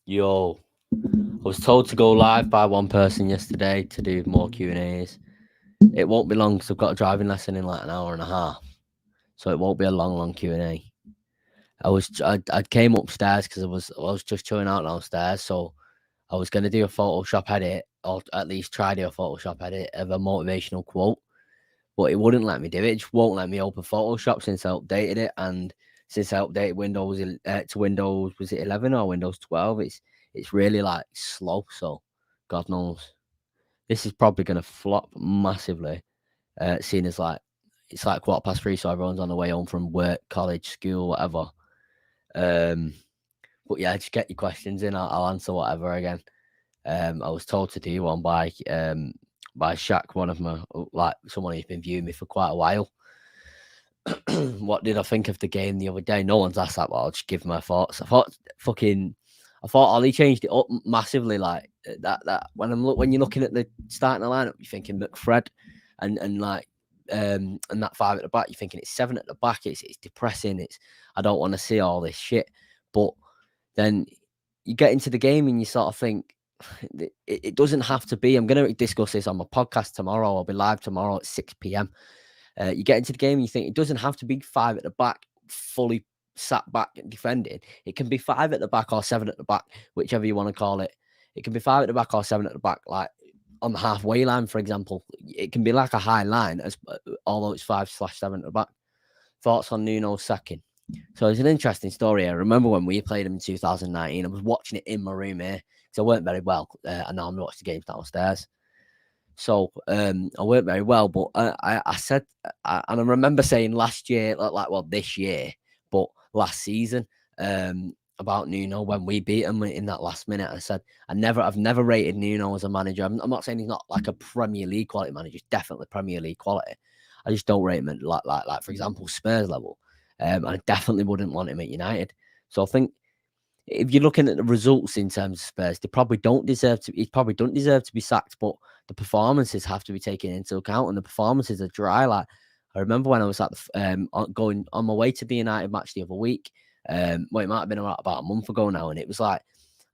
Yo, I was told to go live by one person yesterday to do more Q&As. It won't be long because I've got a driving lesson in like an hour and a half, so it won't be a long Q&A. I came upstairs because I was just chilling out downstairs, so I was gonna do a Photoshop edit, or at least try to do a Photoshop edit of a motivational quote, but it wouldn't let me do it. It just won't let me open Photoshop since I updated it, and since I updated Windows to Windows, was it 11 or Windows 12? It's really like slow. So God knows this is probably gonna flop massively. Seeing as like it's like 3:15, so everyone's on the way home from work, college, school, whatever. Um, but yeah, just get your questions in. I'll answer whatever again. I was told to do one by Shaq, one of my like someone who's been viewing me for quite a while. What did I think of the game the other day? No one's asked that, but I'll just give my thoughts. I thought Ollie changed it up massively. Like that when you're looking at the starting lineup, you're thinking McFred and like and that five at the back, you're thinking it's seven at the back. It's depressing. I don't want to see all this shit. But then you get into the game and you sort of think it doesn't have to be. I'm going to discuss this on my podcast tomorrow. I'll be live tomorrow at 6 p.m. You get into the game and you think it doesn't have to be five at the back, fully sat back and defending. It can be five at the back or seven at the back, whichever you want to call it. It can be five at the back or seven at the back, like on the halfway line, for example. It can be like a high line, although it's 5/7 at the back. Thoughts on Nuno's second? So it's an interesting story. I remember when we played him in 2019. I was watching it in my room here because I weren't very well. And now I'm watching the games downstairs. So I weren't very well, but I said, and I remember saying last year, this year, but last season, about Nuno when we beat him in that last minute. I said I've never rated Nuno as a manager. I'm not saying he's not like a Premier League quality manager. He's definitely Premier League quality. I just don't rate him at like for example Spurs level. I definitely wouldn't want him at United. So I think if you're looking at the results in terms of Spurs, he probably don't deserve to be sacked, but the performances have to be taken into account, and the performances are dry. Like I remember when I was at going on my way to the United match the other week. It might have been about a month ago now, and it was like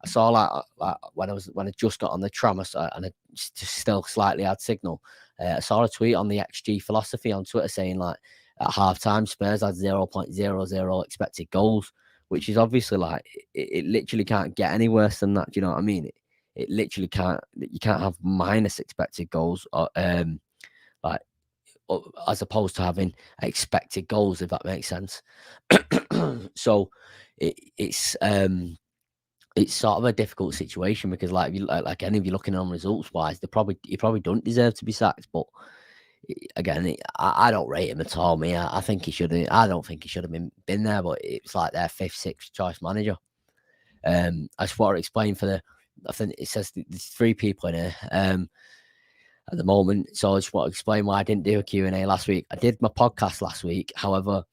I saw like when I just got on the tram, and I just still slightly had signal. I saw a tweet on the XG philosophy on Twitter saying like at halftime Spurs had 0.00 expected goals, which is obviously like it literally can't get any worse than that. Do you know what I mean? It literally can't. You can't have minus expected goals, or like as opposed to having expected goals, if that makes sense. So it's sort of a difficult situation because like any of you looking on results wise, he probably don't deserve to be sacked, but again, I don't rate him at all. I think he should. I don't think he should have been there, but it's like their fifth, sixth choice manager. I just want to explain I think it says there's three people in here at the moment, so I just want to explain why I didn't do a Q&A last week. I did my podcast last week, however,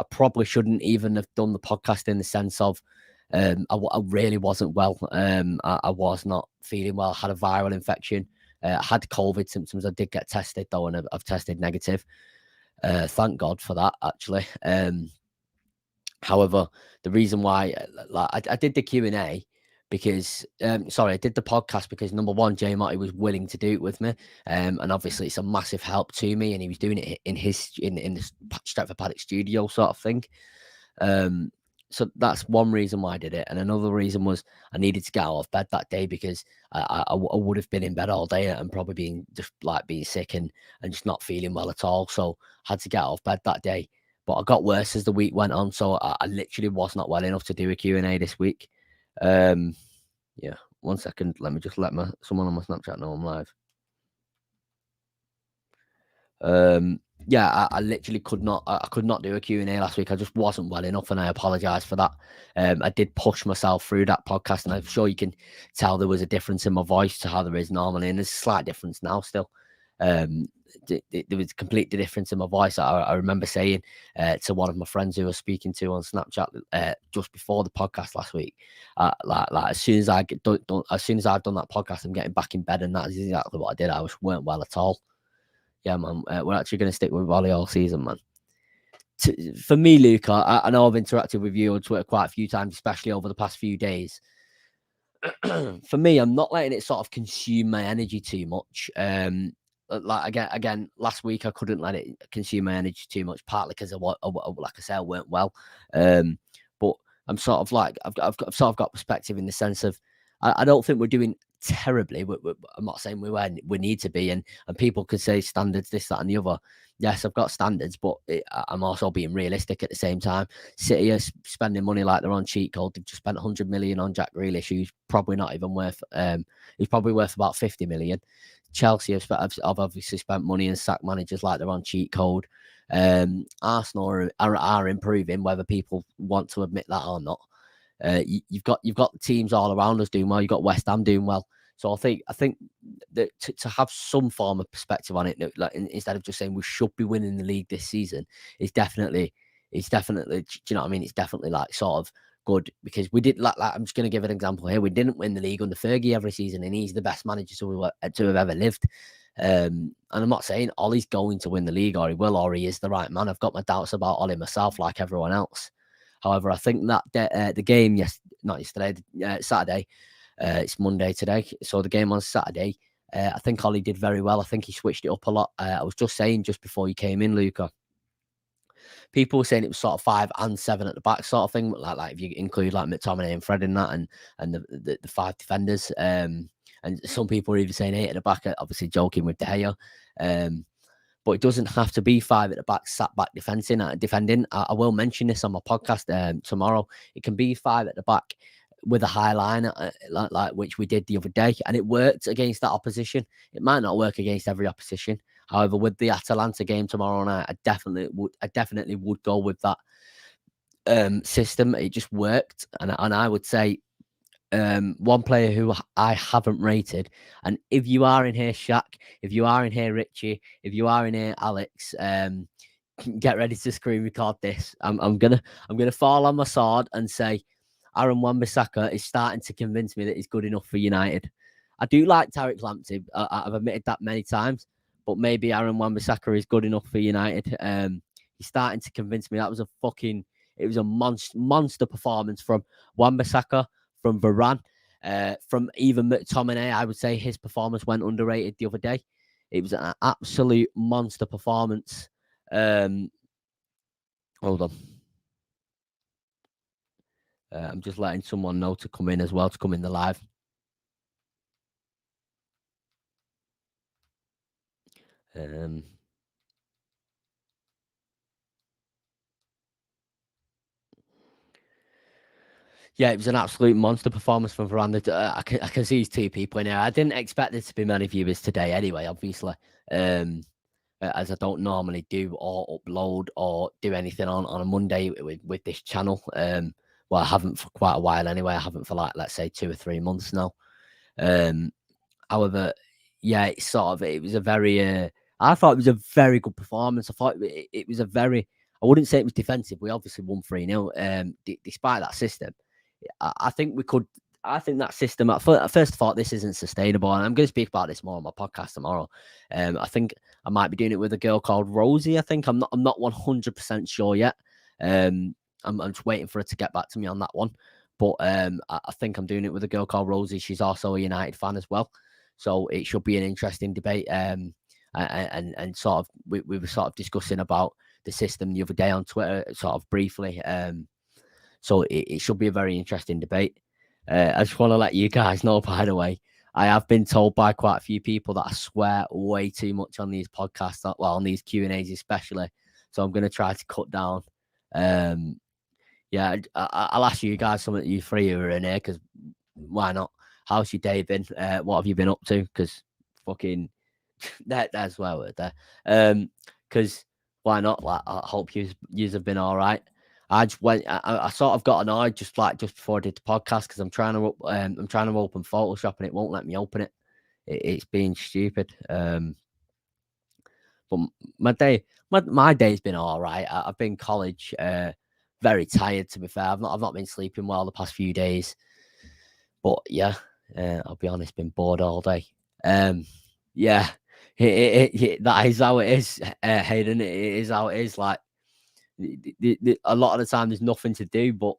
I probably shouldn't even have done the podcast in the sense of I really wasn't well. I was not feeling well. I had a viral infection. I had COVID symptoms. I did get tested though, and I've tested negative. Thank God for that, actually. However, the reason why I did the Q&A because I did the podcast because number one, Jay Motti was willing to do it with me, and obviously it's a massive help to me, and he was doing it in the Stretford Paddock studio sort of thing. So that's one reason why I did it. And another reason was I needed to get out of bed that day because I would have been in bed all day and probably being sick and just not feeling well at all. So I had to get out of bed that day. But I got worse as the week went on. So I literally was not well enough to do a Q&A this week. Yeah, 1 second. Let me just let someone on my Snapchat know I'm live. Yeah, I literally could not do a Q&A last week. I just wasn't well enough, and I apologize for that. I did push myself through that podcast, and I'm sure you can tell there was a difference in my voice to how there is normally, and there's a slight difference now still. There was a complete difference in my voice. I remember saying to one of my friends who I was speaking to on Snapchat just before the podcast last week, like as soon as I've done that podcast, I'm getting back in bed, and that's exactly what I did. I weren't well at all. Yeah, man, we're actually going to stick with Ollie all season, man. For me, Luke, I know I've interacted with you on Twitter quite a few times, especially over the past few days. for me, I'm not letting it sort of consume my energy too much. Like again, last week I couldn't let it consume my energy too much, partly because like I said, I weren't well. But I'm sort of like I've sort of got perspective in the sense of I don't think we're doing terribly. I'm not saying we need to be, and people could say standards this, that, and the other. Yes, I've got standards, but I'm also being realistic at the same time. City are spending money like they're on cheat code. They've just spent 100 million on Jack Grealish, who's probably not even worth. He's probably worth about 50 million. Chelsea have obviously spent money and sacked managers like they're on cheat code. Arsenal are improving, whether people want to admit that or not. You've got teams all around us doing well. You've got West Ham doing well. So I think that to have some form of perspective on it, like instead of just saying we should be winning the league this season, is definitely. Do you know what I mean? It's definitely like sort of good because we did like I'm just going to give an example here. We didn't win the league under Fergie every season, and he's the best manager to have ever lived. And I'm not saying Ollie's going to win the league or he will or he is the right man. I've got my doubts about Ollie myself, like everyone else. However, I think that the game, not yesterday, Saturday, it's Monday today. So the game on Saturday, I think Ollie did very well. I think he switched it up a lot. I was just saying just before you came in, Luca, people were saying it was sort of 5 and 7 at the back sort of thing. Like if you include like McTominay and Fred in that and the 5 defenders. And some people are even saying 8 at the back, obviously joking with De Gea. But it doesn't have to be 5 at the back, sat back defending. I will mention this on my podcast tomorrow. It can be 5 at the back with a high line, like which we did the other day, and it worked against that opposition. It might not work against every opposition. However, with the Atalanta game tomorrow night, I definitely would go with that system. It just worked, and I would say one player who I haven't rated, and if you are in here, Shaq, if you are in here, Richie, if you are in here, Alex, get ready to screen record this. I'm gonna fall on my sword and say Aaron Wan-Bissaka is starting to convince me that he's good enough for United. I do like Tariq Lamptey. I've admitted that many times, but maybe Aaron Wan-Bissaka is good enough for United. He's starting to convince me. It was a monster performance from Wan-Bissaka, from Varane, from even McTominay. I would say his performance went underrated the other day. It was an absolute monster performance. Hold on. I'm just letting someone know to come in as well, to come in the live. Yeah, it was an absolute monster performance from Varane. I can see these 2 people in here. I didn't expect there to be many viewers today anyway, obviously. As I don't normally do or upload or do anything on a Monday with this channel. Well, I haven't for quite a while anyway. I haven't for like, let's say 2 or 3 months now. However, yeah, it was a very, I thought it was a very good performance. I thought it was a very, I wouldn't say it was defensive. We obviously won 3-0. Despite that system, I think we could. I think that system at first thought this isn't sustainable, and I'm going to speak about this more on my podcast tomorrow. I think I might be doing it with a girl called Rosie. I think I'm not 100% sure yet. I'm just waiting for her to get back to me on that one. But I think I'm doing it with a girl called Rosie. She's also a United fan as well, so it should be an interesting debate. And sort of we were sort of discussing about the system the other day on Twitter, sort of briefly. So it should be a very interesting debate. I just want to let you guys know, by the way, I have been told by quite a few people that I swear way too much on these podcasts, well, on these Q&As especially. So I'm going to try to cut down. Yeah, I'll ask you guys something, you 3 who are in here, because why not? How's your day been? What have you been up to? Because fucking that's where we're there. Because why not? Like, I hope you have been all right. I just went. I sort of got annoyed just before I did the podcast because I'm trying to open Photoshop and it won't let me open it. It's being stupid. But my day's been all right. I've been college. Very tired, to be fair. I've not been sleeping well the past few days. But yeah, I'll be honest, been bored all day. Yeah, that is how it is, Hayden. It is how it is. Like a lot of the time, there's nothing to do, but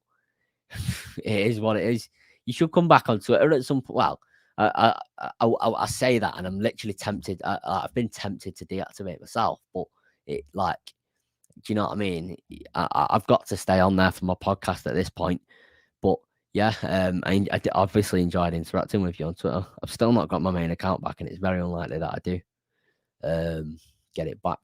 it is what it is. You should come back on Twitter at some point. Well, I say that, and I'm literally tempted. I've been tempted to deactivate myself, but it like, do you know what I mean? I've got to stay on there for my podcast at this point. But yeah, I obviously enjoyed interacting with you on Twitter. I've still not got my main account back, and it's very unlikely that I do get it back.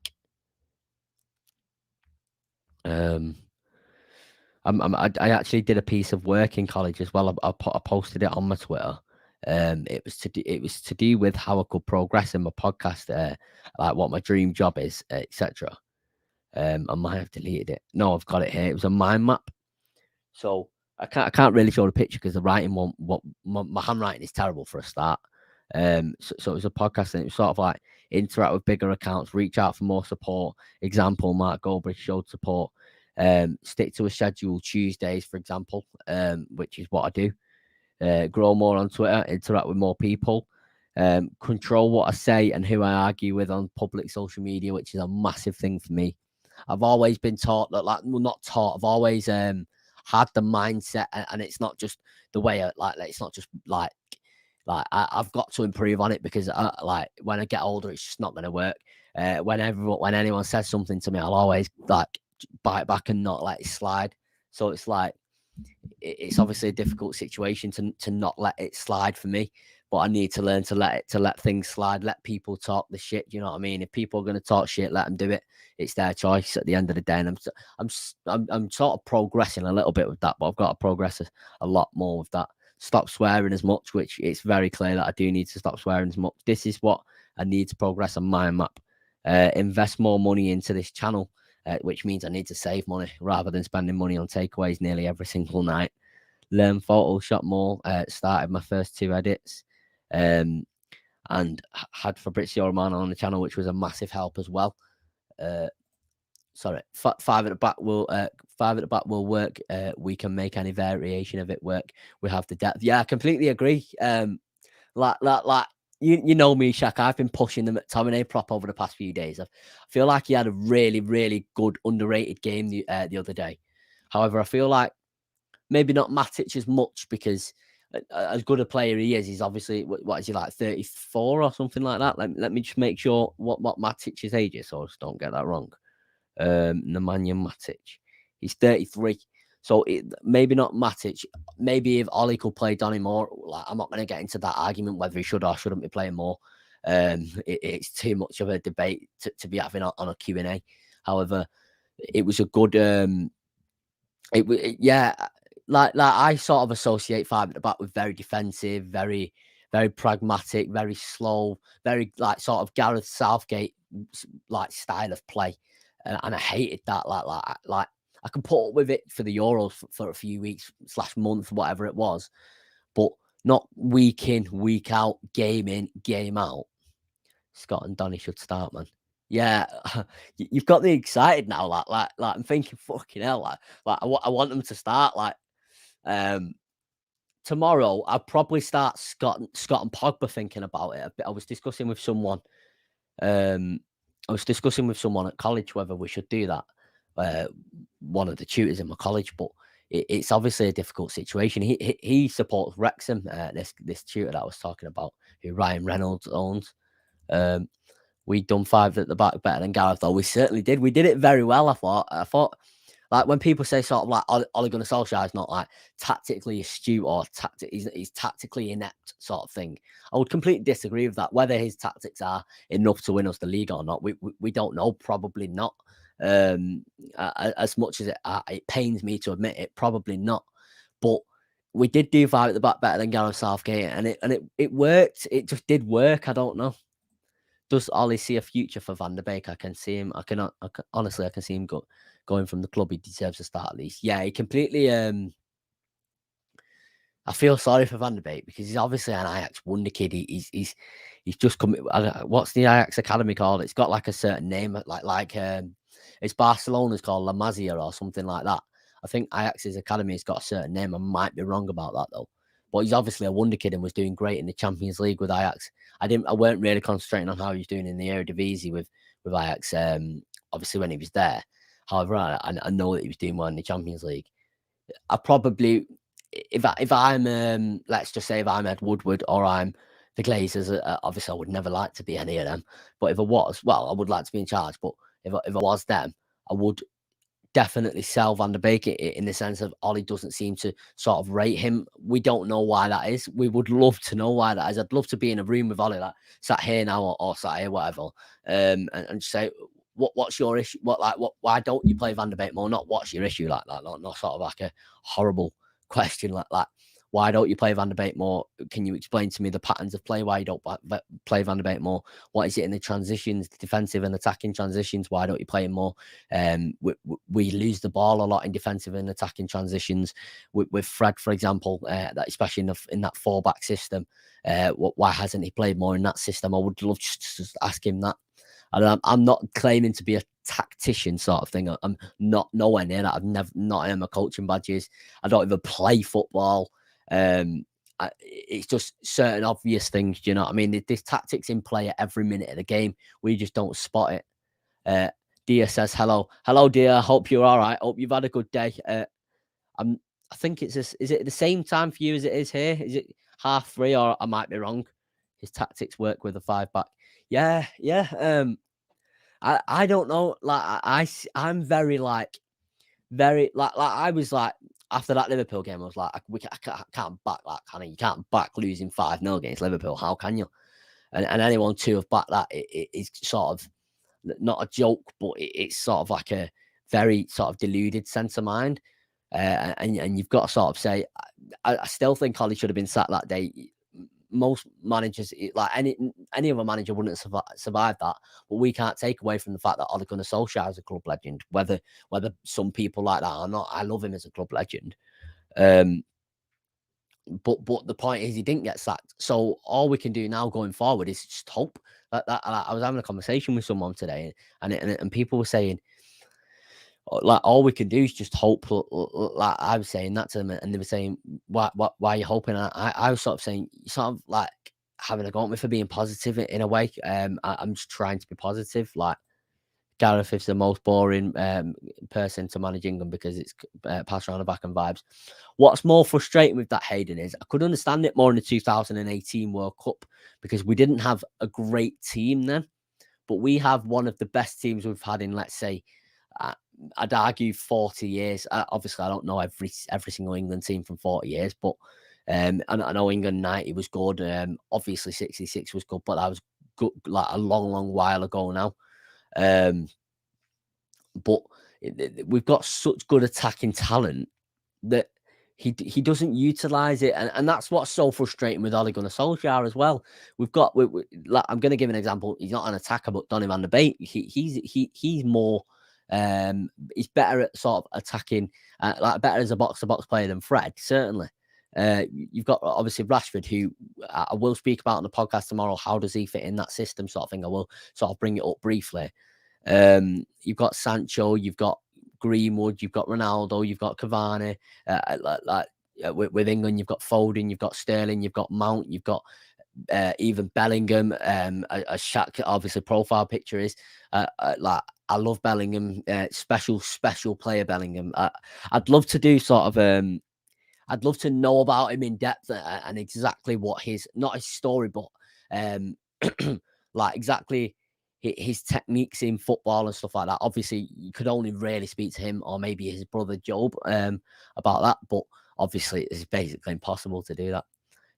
I actually did a piece of work in college as well. I posted it on my Twitter. It was to do with how I could progress in my podcast, like what my dream job is, etc. I might have deleted it. No, I've got it here. It was a mind map. So I can't really show the picture because the writing won't. What my handwriting is terrible for a start. So it was a podcast, and it was sort of like interact with bigger accounts, reach out for more support. Example: Mark Goldbridge showed support. Stick to a schedule Tuesdays, for example, which is what I do. Grow more on Twitter, interact with more people, control what I say and who I argue with on public social media, which is a massive thing for me. I've always been taught that, like, well, not taught. I've always had the mindset, and it's not just the way it's not just like I've got to improve on it because like when I get older, it's just not going to work. When anyone says something to me, I'll always like bite back and not let it slide. So it's like it's obviously a difficult situation to not let it slide for me, but I need to learn to let things slide, let people talk the shit. You know what I mean? If people are going to talk shit, let them do it. It's their choice at the end of the day. And I'm sort of progressing a little bit with that, but I've got to progress a lot more with that. Stop swearing as much, which it's very clear that I do need to stop swearing as much. This is what I need to progress on my map. Invest more money into this channel. Which means I need to save money rather than spending money on takeaways nearly every single night. Learn Photoshop more. Started my first 2 edits, and had Fabrizio Romano on the channel, which was a massive help as well. Sorry, 5 at the back will work. We can make any variation of it work. We have the depth. Yeah, I completely agree. Like. You know me, Shaq. I've been pushing them at McTominay prop over the past few days. I feel like he had a really, really good underrated game the other day. However, I feel like maybe not Matic as much because as good a player he is, he's obviously what is he like 34 or something like that. Let me just make sure what Matic's age is, so I just don't get that wrong. Nemanja Matic, he's 33. So maybe not Matic. Maybe if Ollie could play Donny more, like, I'm not going to get into that argument whether he should or shouldn't be playing more. It's too much of a debate to be having on a Q&A. However, it was a good. Like I sort of associate 5 at the back with very defensive, very very pragmatic, very slow, very like sort of Gareth Southgate like style of play, and I hated that. Like I can put up with it for the Euros for a few weeks / month, whatever it was, but not week in, week out, game in, game out. Scott and Donny should start, man. Yeah, you've got me excited now. Like I'm thinking, fucking hell, like I want them to start. Like, tomorrow, I'll probably start Scott and Pogba. Thinking about it a bit. I was discussing with someone at college whether we should do that. One of the tutors in my college, but it's obviously a difficult situation. He supports Wrexham. This tutor that I was talking about, who Ryan Reynolds owns. We'd done 5 at the back better than Gareth, though. We certainly did. We did it very well. I thought, like when people say sort of like Ole Gunnar Solskjaer is not like tactically astute or he's tactically inept sort of thing. I would completely disagree with that. Whether his tactics are enough to win us the league or not, we don't know. Probably not. As much as it pains me to admit it, probably not. But we did do 5 at the back better than Gareth Southgate, and it worked. It just did work. I don't know. Does Ollie see a future for Van der Beek? I can see him. Honestly, I can see him going from the club. He deserves a start at least. Yeah, he completely. I feel sorry for Van der Beek because he's obviously an Ajax wonder kid. He's just come. What's the Ajax academy called? It's got like a certain name, like it's Barcelona's called La Masia or something like that. I think Ajax's academy has got a certain name. I might be wrong about that though. But he's obviously a wonder kid and was doing great in the Champions League with Ajax. I weren't really concentrating on how he was doing in the Eredivisie with Ajax. Obviously when he was there. However, I know that he was doing well in the Champions League. if I'm let's just say if I'm Ed Woodward or I'm the Glazers, obviously I would never like to be any of them. But if I was, well, I would like to be in charge. But if I was them, I would definitely sell Van der Beek in the sense of Ollie doesn't seem to sort of rate him. We don't know why that is. We would love to know why that is. I'd love to be in a room with Ollie, like sat here now or sat here, whatever, and just say, what's your issue? Why don't you play Van der Beek more? Not what's your issue, like that, not sort of like a horrible question like that. Why don't you play Van der Beek more? Can you explain to me the patterns of play? Why you don't play Van der Beek more? What is it in the transitions, the defensive and attacking transitions? Why don't you play him more? We lose the ball a lot in defensive and attacking transitions. With Fred, for example, that especially in that 4-back system. Why hasn't he played more in that system? I would love to ask him that. And I'm not claiming to be a tactician sort of thing. I'm not nowhere near that. I've never not in my coaching badges. I don't even play football. It's just certain obvious things. Do you know what I mean? There's tactics in play at every minute of the game. We just don't spot it. Dia says hello, Dia. Hope you're all right. Hope you've had a good day. I think it's is it the same time for you as it is here? Is it 3:30 or I might be wrong? His tactics work with a 5-back. Yeah. I don't know. Like I'm very I was like after that Liverpool game, I was like, I can't back that, can you? You can't back losing 5-0 against Liverpool. How can you? And anyone to have backed that, it's sort of not a joke, but it's sort of like a very sort of deluded sense of mind. And you've got to sort of say, I still think Ollie should have been sacked that day. Most managers, like any other manager, wouldn't have survived that. But we can't take away from the fact that Ole Gunnar Solskjaer is a club legend. Whether some people like that or not, I love him as a club legend. But the point is, he didn't get sacked. So all we can do now going forward is just hope. Like I was having a conversation with someone today, and people were saying, like, all we can do is just hope. Like I was saying that to them, and they were saying, why are you hoping? I was sort of saying, sort of like having a go at me for being positive in a way. I'm just trying to be positive. Like Gareth is the most boring person to manage England because it's pass around the back and vibes. What's more frustrating with that, Hayden, is I could understand it more in the 2018 World Cup because we didn't have a great team then, but we have one of the best teams we've had in, let's say, I'd argue 40 years. Obviously, I don't know every single England team from 40 years, but I know England 90 was good. Obviously, 66 was good, but that was good, like a long while ago now. But we've got such good attacking talent that he doesn't utilize it, and that's what's so frustrating with Ole Gunnar Solskjaer as well. We've got, like, I'm going to give an example. He's not an attacker, but Donny van der Beek, he's more. He's better at sort of attacking, like better as a box-to-box player than Fred, certainly. You've got obviously Rashford, who I will speak about on the podcast tomorrow. How does he fit in that system, sort of thing? I will sort of bring it up briefly. You've got Sancho, you've got Greenwood, you've got Ronaldo, you've got Cavani. With England, you've got Foden, you've got Sterling, you've got Mount, you've got even Bellingham. A Shaq, obviously, profile picture is like. I love Bellingham, special player Bellingham. I'd love to do sort of, I'd love to know about him in depth and exactly what not his story, but like exactly his techniques in football and stuff like that. Obviously, you could only really speak to him or maybe his brother Job about that, but obviously it's basically impossible to do that.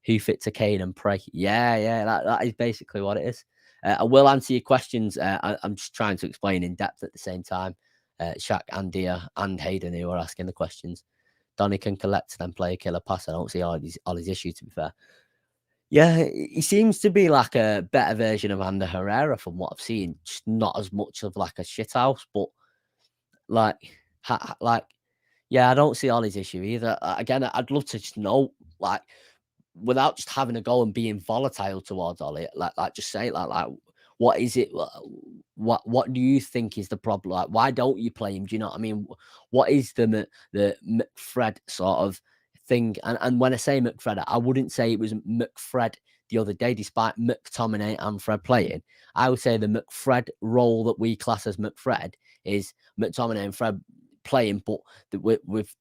Who fit to Kane and pray? Yeah, that is basically what it is. I will answer your questions. I'm just trying to explain in depth at the same time. Shaq and Dia and Hayden, who are asking the questions. Donny can collect, then play a killer pass. I don't see all his issue, to be fair. Yeah, he seems to be like a better version of Ander Herrera from what I've seen. Just not as much of like a shithouse, but like, yeah, I don't see all his issue either. Again, I'd love to just know, like, without just having a go and being volatile towards Ollie, like just say like what is it? What do you think is the problem? Like, why don't you play him? Do you know what I mean? What is the McFred sort of thing? And when I say McFred, I wouldn't say it was McFred the other day, despite McTominay and Fred playing. I would say the McFred role that we class as McFred is McTominay and Fred playing, but with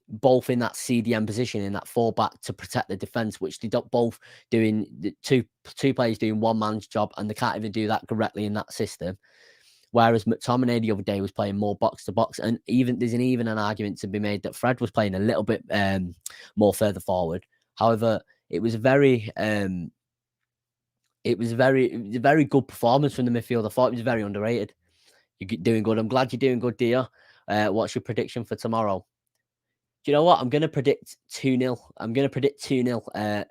both in that CDM position, in that fullback to protect the defense, which they don't both doing the two players doing one man's job, and they can't even do that correctly in that system. Whereas McTominay the other day was playing more box to box, and there's even an argument to be made that Fred was playing a little bit more further forward. However, it was a very good performance from the midfield. I thought it was very underrated. You're doing good. I'm glad you're doing good, dear. What's your prediction for tomorrow? Do you know what? I'm going to predict 2-0. I'm going to predict 2-0.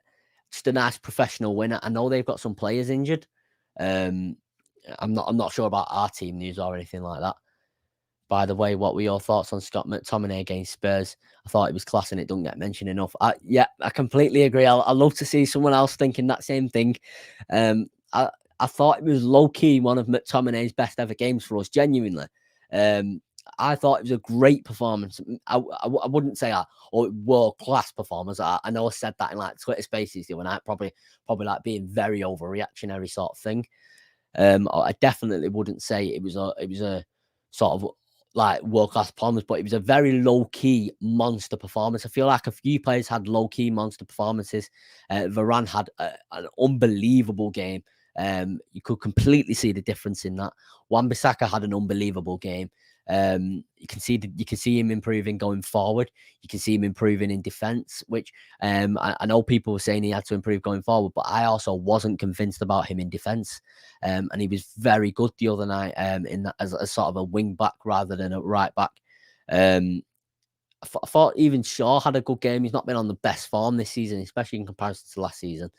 Just a nice professional winner. I know they've got some players injured. I'm not sure about our team news or anything like that. By the way, what were your thoughts on Scott McTominay against Spurs? I thought it was class and it don't get mentioned enough. I completely agree. I love to see someone else thinking that same thing. I thought it was low-key one of McTominay's best ever games for us, genuinely. I thought it was a great performance. I wouldn't say world-class performance. I know I said that in like Twitter Spaces the other night, probably like being very overreactionary sort of thing. I definitely wouldn't say it was a sort of like world-class performance, but it was a very low-key monster performance. I feel like a few players had low-key monster performances. Varane had an unbelievable game. You could completely see the difference in that. Wan-Bissaka had an unbelievable game. You can see him improving going forward. You can see him improving in defense, which I know people were saying he had to improve going forward, but I also wasn't convinced about him in defense. And he was very good the other night in that as sort of a wing back rather than a right back. I thought even Shaw had a good game. He's not been on the best form this season, especially in comparison to last season.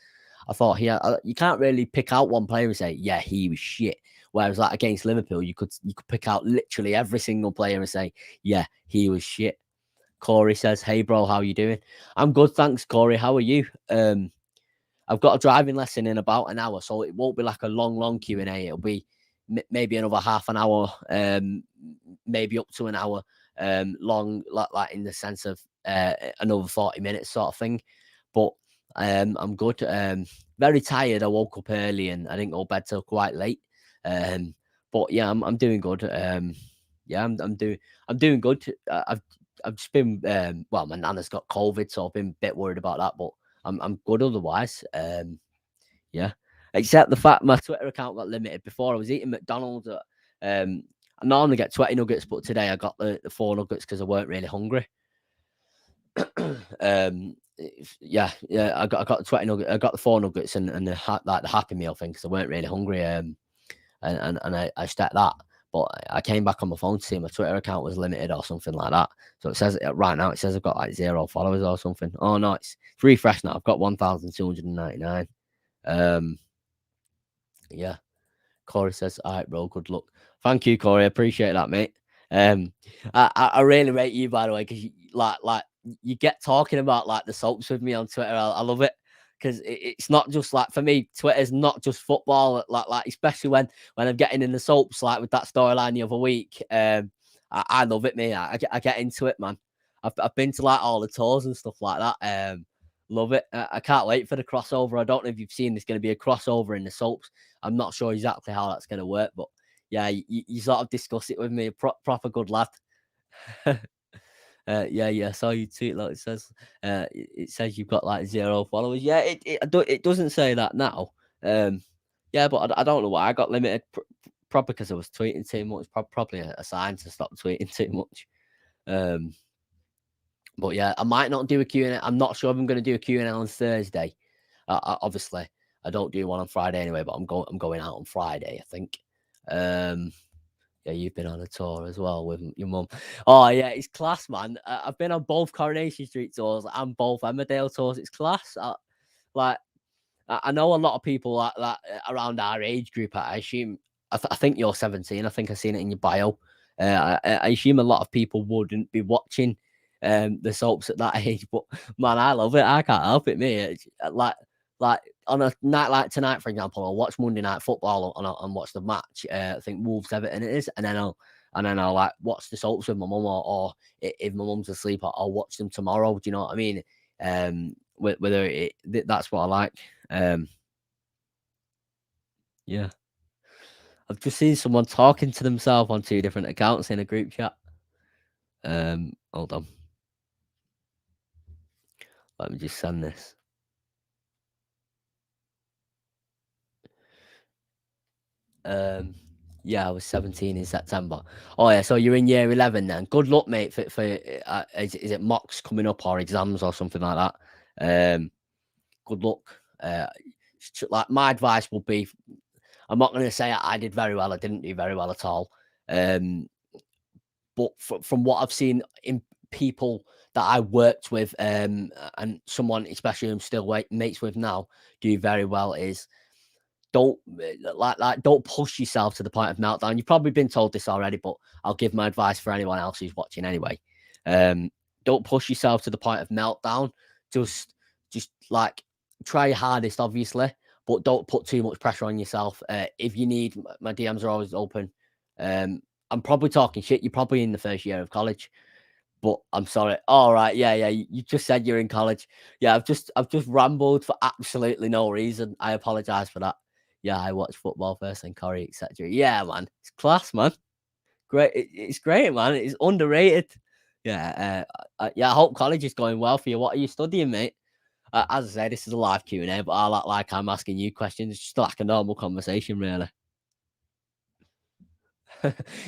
I thought you can't really pick out one player and say, yeah, he was shit. Whereas like against Liverpool, you could pick out literally every single player and say, yeah, he was shit. Corey says, hey bro, how you doing? I'm good, thanks, Corey. How are you? I've got a driving lesson in about an hour, so it won't be like a long Q&A. It'll be maybe another half an hour, maybe up to an hour long, like in the sense of another 40 minutes sort of thing. But I'm good. Very tired. I woke up early and I didn't go to bed till quite late. But yeah, I'm doing good. Yeah, I'm doing good. I've just been well, my nana's got COVID, so I've been a bit worried about that, but I'm good otherwise. Yeah. Except the fact my Twitter account got limited. Before I was eating McDonald's I normally get 20 nuggets, but today I got the 4 nuggets because I weren't really hungry. Yeah, I got the 20 nuggets, I got the 4 nuggets and the Happy Meal thing because I weren't really hungry. And I stuck that. But I came back on my phone to see my Twitter account was limited or something like that. So it says right now, it says I've got like 0 followers or something. Oh no, it's refresh now. I've got 1,299. Yeah. Corey says, all right, bro, good luck. Thank you, Corey. I appreciate that, mate. I really rate you, by the way, because you, like you get talking about like the soaps with me on Twitter. I love it because it's not just like, for me, Twitter's not just football. Like especially when I'm getting in the soaps, like with that storyline the other week. I love it, mate. I get into it, man. I've been to like all the tours and stuff like that. Love it. I can't wait for the crossover. I don't know if you've seen there's going to be a crossover in the soaps. I'm not sure exactly how that's going to work, but yeah, you sort of discuss it with me. Proper good lad. Yeah. So you tweet like it says you've got like 0 followers. Yeah, it doesn't say that now. Yeah, but I don't know why I got limited. Probably because I was tweeting too much. Probably a sign to stop tweeting too much. But yeah, I might not do a Q&A. I'm not sure if I'm going to do a Q&A on Thursday. Obviously, I don't do one on Friday anyway, but I'm going out on Friday, I think. Yeah, you've been on a tour as well with your mum. Oh yeah, it's class, man. I've been on both Coronation Street tours and both Emmerdale tours. It's class. I know a lot of people like that around our age group. I assume. I think you're 17. I think I've seen it in your bio. I assume a lot of people wouldn't be watching the soaps at that age, but man, I love it. I can't help it, me. It's like on a night like tonight, for example, I'll watch Monday Night Football and watch the match. I think Wolves Everton it is, and then I'll like watch the soaps with my mum, or if my mum's asleep, I'll watch them tomorrow. Do you know what I mean? Whether that's what I like. Yeah. I've just seen someone talking to themselves on 2 different accounts in a group chat. Hold on. Let me just send this. Yeah, I was 17 in September. Oh yeah, so you're in year 11 then. Good luck, mate. For is it mocks coming up or exams or something like that? Good luck. Like my advice would be, I'm not going to say I did very well. I didn't do very well at all. But from what I've seen in people that I worked with, and someone especially I'm still mates with now, do very well is don't don't push yourself to the point of meltdown. You've probably been told this already, but I'll give my advice for anyone else who's watching anyway. Don't push yourself to the point of meltdown. Just like try your hardest, obviously, but don't put too much pressure on yourself. If you need, my DMs are always open. I'm probably talking shit. You're probably in the first year of college, but I'm sorry. All right, yeah, yeah. You just said you're in college. Yeah, I've just rambled for absolutely no reason. I apologize for that. Yeah, I watch football first and Corey, etc. Yeah, man, it's class, man. Great, it's great, man. It's underrated. Yeah, yeah. I hope college is going well for you. What are you studying, mate? As I say, this is a live Q and A, but I like I'm asking you questions. It's just like a normal conversation, really.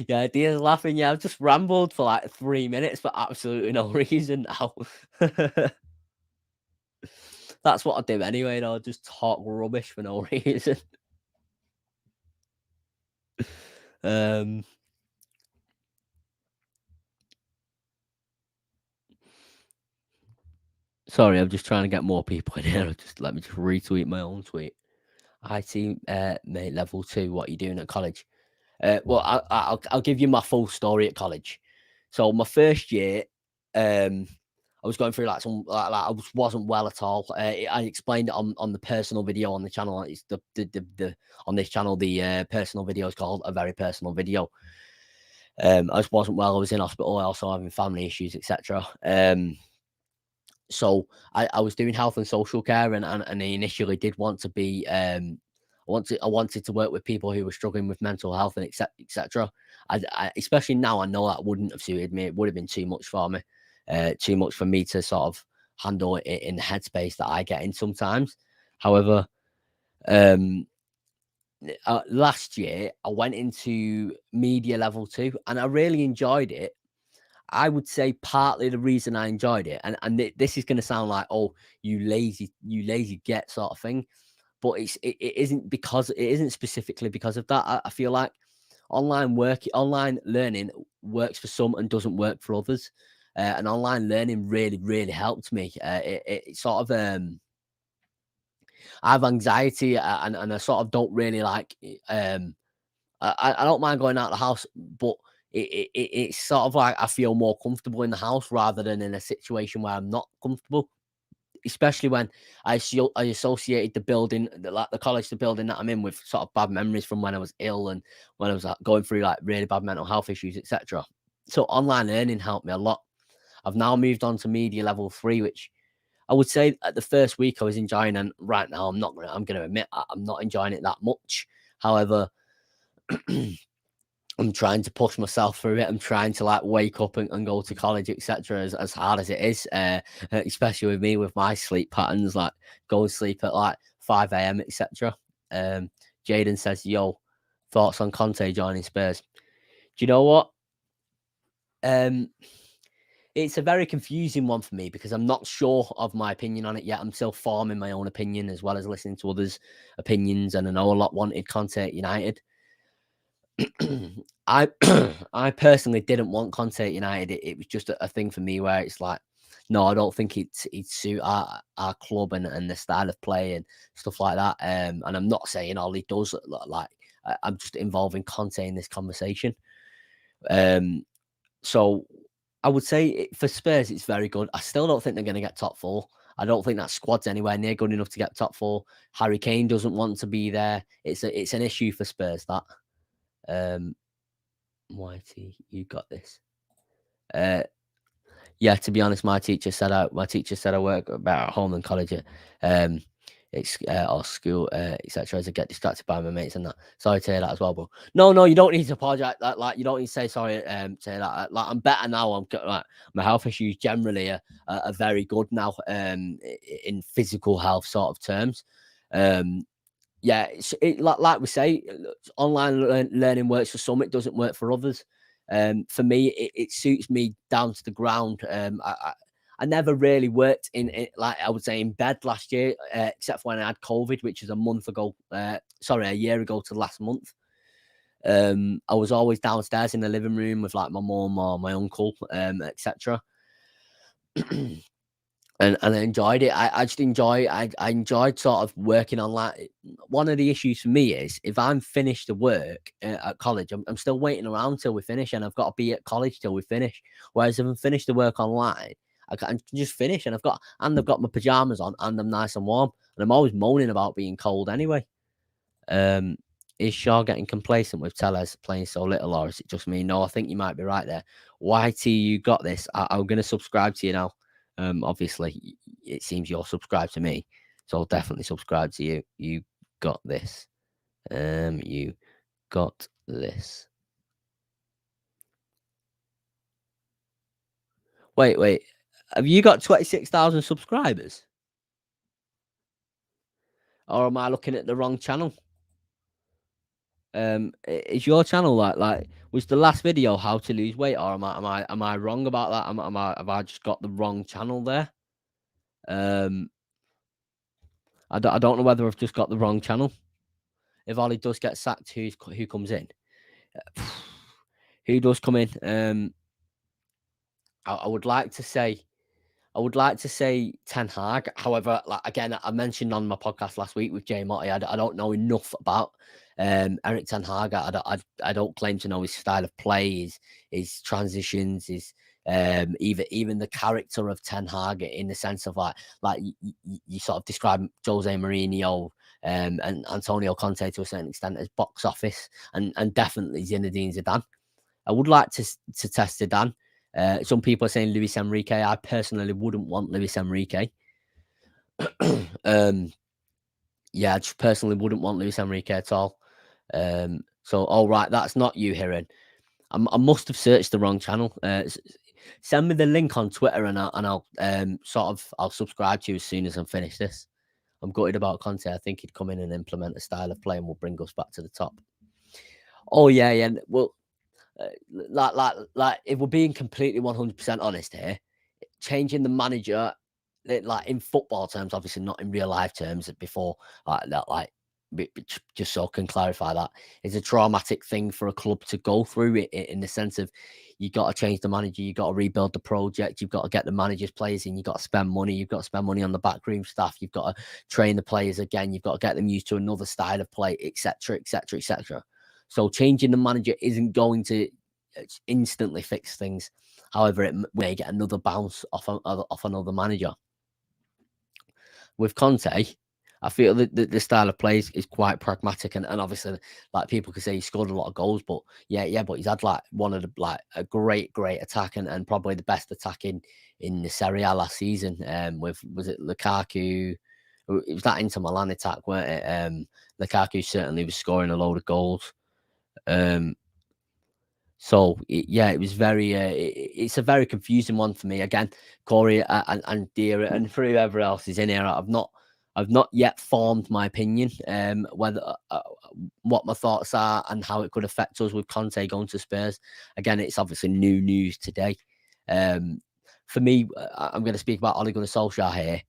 Yeah, Dia's laughing. Yeah, I've just rambled for like 3 minutes for absolutely no reason now. That's what I do anyway, though. Just talk rubbish for no reason. Um, Sorry, I'm just trying to get more people in here. Just let me just retweet my own tweet. IT mate, level 2. What are you doing at college? Well, I'll give you my full story at college. So my first year, I was going through like some like I wasn't well at all. I explained it on the personal video on the channel. It's the on this channel the personal video is called A Very Personal Video. I just wasn't well. I was in hospital. I also having family issues, etc. So I was doing health and social care, and I initially did want to be I wanted to work with people who were struggling with mental health and etc. Especially now, I know that wouldn't have suited me. It would have been too much for me, too much for me to sort of handle it in the headspace that I get in sometimes. However, um, last year I went into media level 2, and I really enjoyed it. I would say partly the reason I enjoyed it, and this is going to sound like, oh, you lazy get sort of thing, but it isn't because it isn't specifically because of that. I feel like online learning works for some and doesn't work for others. And online learning really helped me. It sort of I have anxiety, and I sort of don't really like I don't mind going out the house, but it's sort of like I feel more comfortable in the house rather than in a situation where I'm not comfortable. Especially when I associated the building, like the college, the building that I'm in, with sort of bad memories from when I was ill and when I was going through like really bad mental health issues, etc. So online learning helped me a lot. I've now moved on to media level 3, which I would say at the first week I was enjoying, and right now I'm gonna admit I'm not enjoying it that much. However, I'm trying to push myself through it. I'm trying to like wake up and go to college, etc. As hard as it is, especially with me with my sleep patterns, like go and sleep at like 5 a.m. etc. Jaden says, "Yo, thoughts on Conte joining Spurs?" Do you know what? Um, it's a very confusing one for me because I'm not sure of my opinion on it yet. I'm still forming my own opinion as well as listening to others' opinions, and I know a lot wanted Conte at United. I I personally didn't want Conte at United. It was just a thing for me where it's like, no, I don't think it'd suit our club and the style of play and stuff like that. And I'm not saying all he does like I'm just involving Conte in this conversation. So I would say for Spurs, it's very good. I still don't think they're going to get top four. I don't think that squad's anywhere near good enough to get top four. Harry Kane doesn't want to be there. It's an issue for Spurs that. Um, YT, you got this. Uh, yeah, to be honest, my teacher said I work better at home than college. Um, it's or school, etc. As I get distracted by my mates and that. Sorry to hear that as well, but no, you don't need to apologize. Like you don't need to say sorry. Say that. Like I'm better now. Like my health issues generally are very good now. In physical health sort of terms. Yeah, like we say, online learning works for some. It doesn't work for others. For me, it suits me down to the ground. I never really worked in like I would say in bed last year, except for when I had COVID, which is a month ago. Sorry, a year ago to last month. I was always downstairs in the living room with like my mum or my uncle, etc. And I enjoyed it. I just enjoy. I enjoyed sort of working on that. One of the issues for me is if I'm finished the work at college, I'm still waiting around till we finish, and I've got to be at college till we finish. Whereas if I'm finished the work online, I can just finish, and I've got my pajamas on, and I'm nice and warm. And I'm always moaning about being cold anyway. Is Shaw getting complacent with Tellez playing so little, or is it just me? No, I think you might be right there. YT, you got this. I'm going to subscribe to you now. Obviously, it seems you're subscribed to me, so I'll definitely subscribe to you. You got this. You got this. Wait. Have you got 26,000 subscribers? Or am I looking at the wrong channel? Is your channel like was the last video how to lose weight, or am I wrong about that? Have I just got the wrong channel there? I don't know whether I've just got the wrong channel. If Ollie does get sacked, who comes in? Who does come in? I would like to say Ten Hag. However, like again, I mentioned on my podcast last week with Jay Motti, I don't know enough about Eric Ten Hag. I don't claim to know his style of play, his transitions, his even the character of Ten Hag in the sense of like you sort of describe Jose Mourinho and Antonio Conte to a certain extent as box office, and definitely Zinedine Zidane. I would like to test Zidane. Some people are saying Luis Enrique. I personally wouldn't want Luis Enrique. Yeah, I just personally wouldn't want Luis Enrique at all. So, all right, that's not you, Hiran. I must have searched the wrong channel. Send me the link on Twitter, and I'll I'll subscribe to you as soon as I'm finished this. I'm gutted about Conte. I think he'd come in and implement a style of play and will bring us back to the top. Oh yeah. Well, like if we're being completely 100% honest here, changing the manager, like in football terms, obviously not in real life terms, before like just so I can clarify that, is a traumatic thing for a club to go through in the sense of you got to change the manager, you got to rebuild the project, you've got to get the managers players in, you've got to spend money, you've got to spend money on the backroom staff, you've got to train the players again, you've got to get them used to another style of play, etc. So changing the manager isn't going to instantly fix things. However, it may get another bounce off another manager. With Conte, I feel that the style of play is quite pragmatic, and obviously, like people could say he scored a lot of goals, but but he's had like one of the a great attack and probably the best attack in the Serie A last season. Was it Lukaku? It was that Inter Milan attack, weren't it? Lukaku certainly was scoring a load of goals. So it was very. It's a very confusing one for me. Again, Corey and Dear and for whoever else is in here, I've not yet formed my opinion. Whether what my thoughts are and how it could affect us with Conte going to Spurs. Again, it's obviously new news today. For me, I'm going to speak about Ole Gunnar Solskjaer here.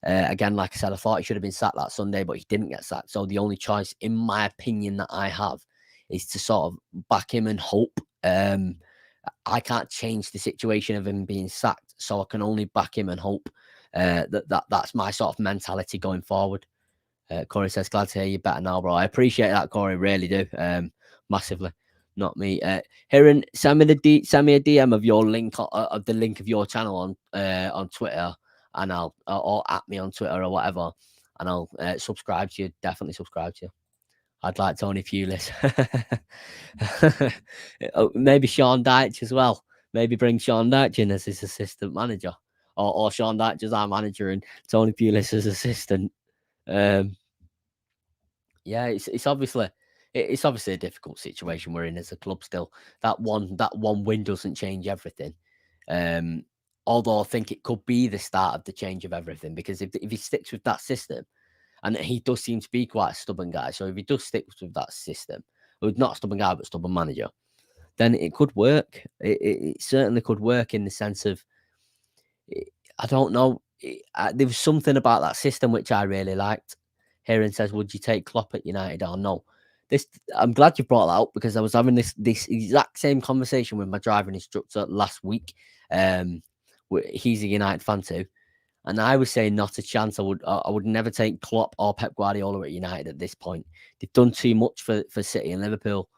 Again, like I said, I thought he should have been sacked that Sunday, but he didn't get sacked. So the only choice, in my opinion, that I have is to sort of back him and hope. I can't change the situation of him being sacked, so I can only back him and hope. That's my sort of mentality going forward. Corey says, glad to hear you better now, bro. I appreciate that, Corey. Really do. Massively. Not me. Hiran, send me a DM of your link of the link of your channel on Twitter, and I'll or at me on Twitter or whatever, and I'll subscribe to you. Definitely subscribe to you. I'd like Tony Pulis. Maybe Sean Dyche as well. Maybe bring Sean Dyche in as his assistant manager, or Sean Dyche as our manager and Tony Pulis as assistant. Um, yeah, it's obviously it's obviously a difficult situation we're in as a club still. That one win doesn't change everything. Um, although I think it could be the start of the change of everything because if he sticks with that system, and he does seem to be quite a stubborn guy, so if he does stick with that system, well, not a stubborn guy but stubborn manager, then it could work. It certainly could work in the sense of I don't know. There was something about that system which I really liked. Heron says, "Would you take Klopp at United or no?" This I'm glad you brought that up because I was having this exact same conversation with my driving instructor last week. Um, he's a United fan too, and I was saying not a chance. I would never take Klopp or Pep Guardiola at United at this point. They've done too much for City and Liverpool.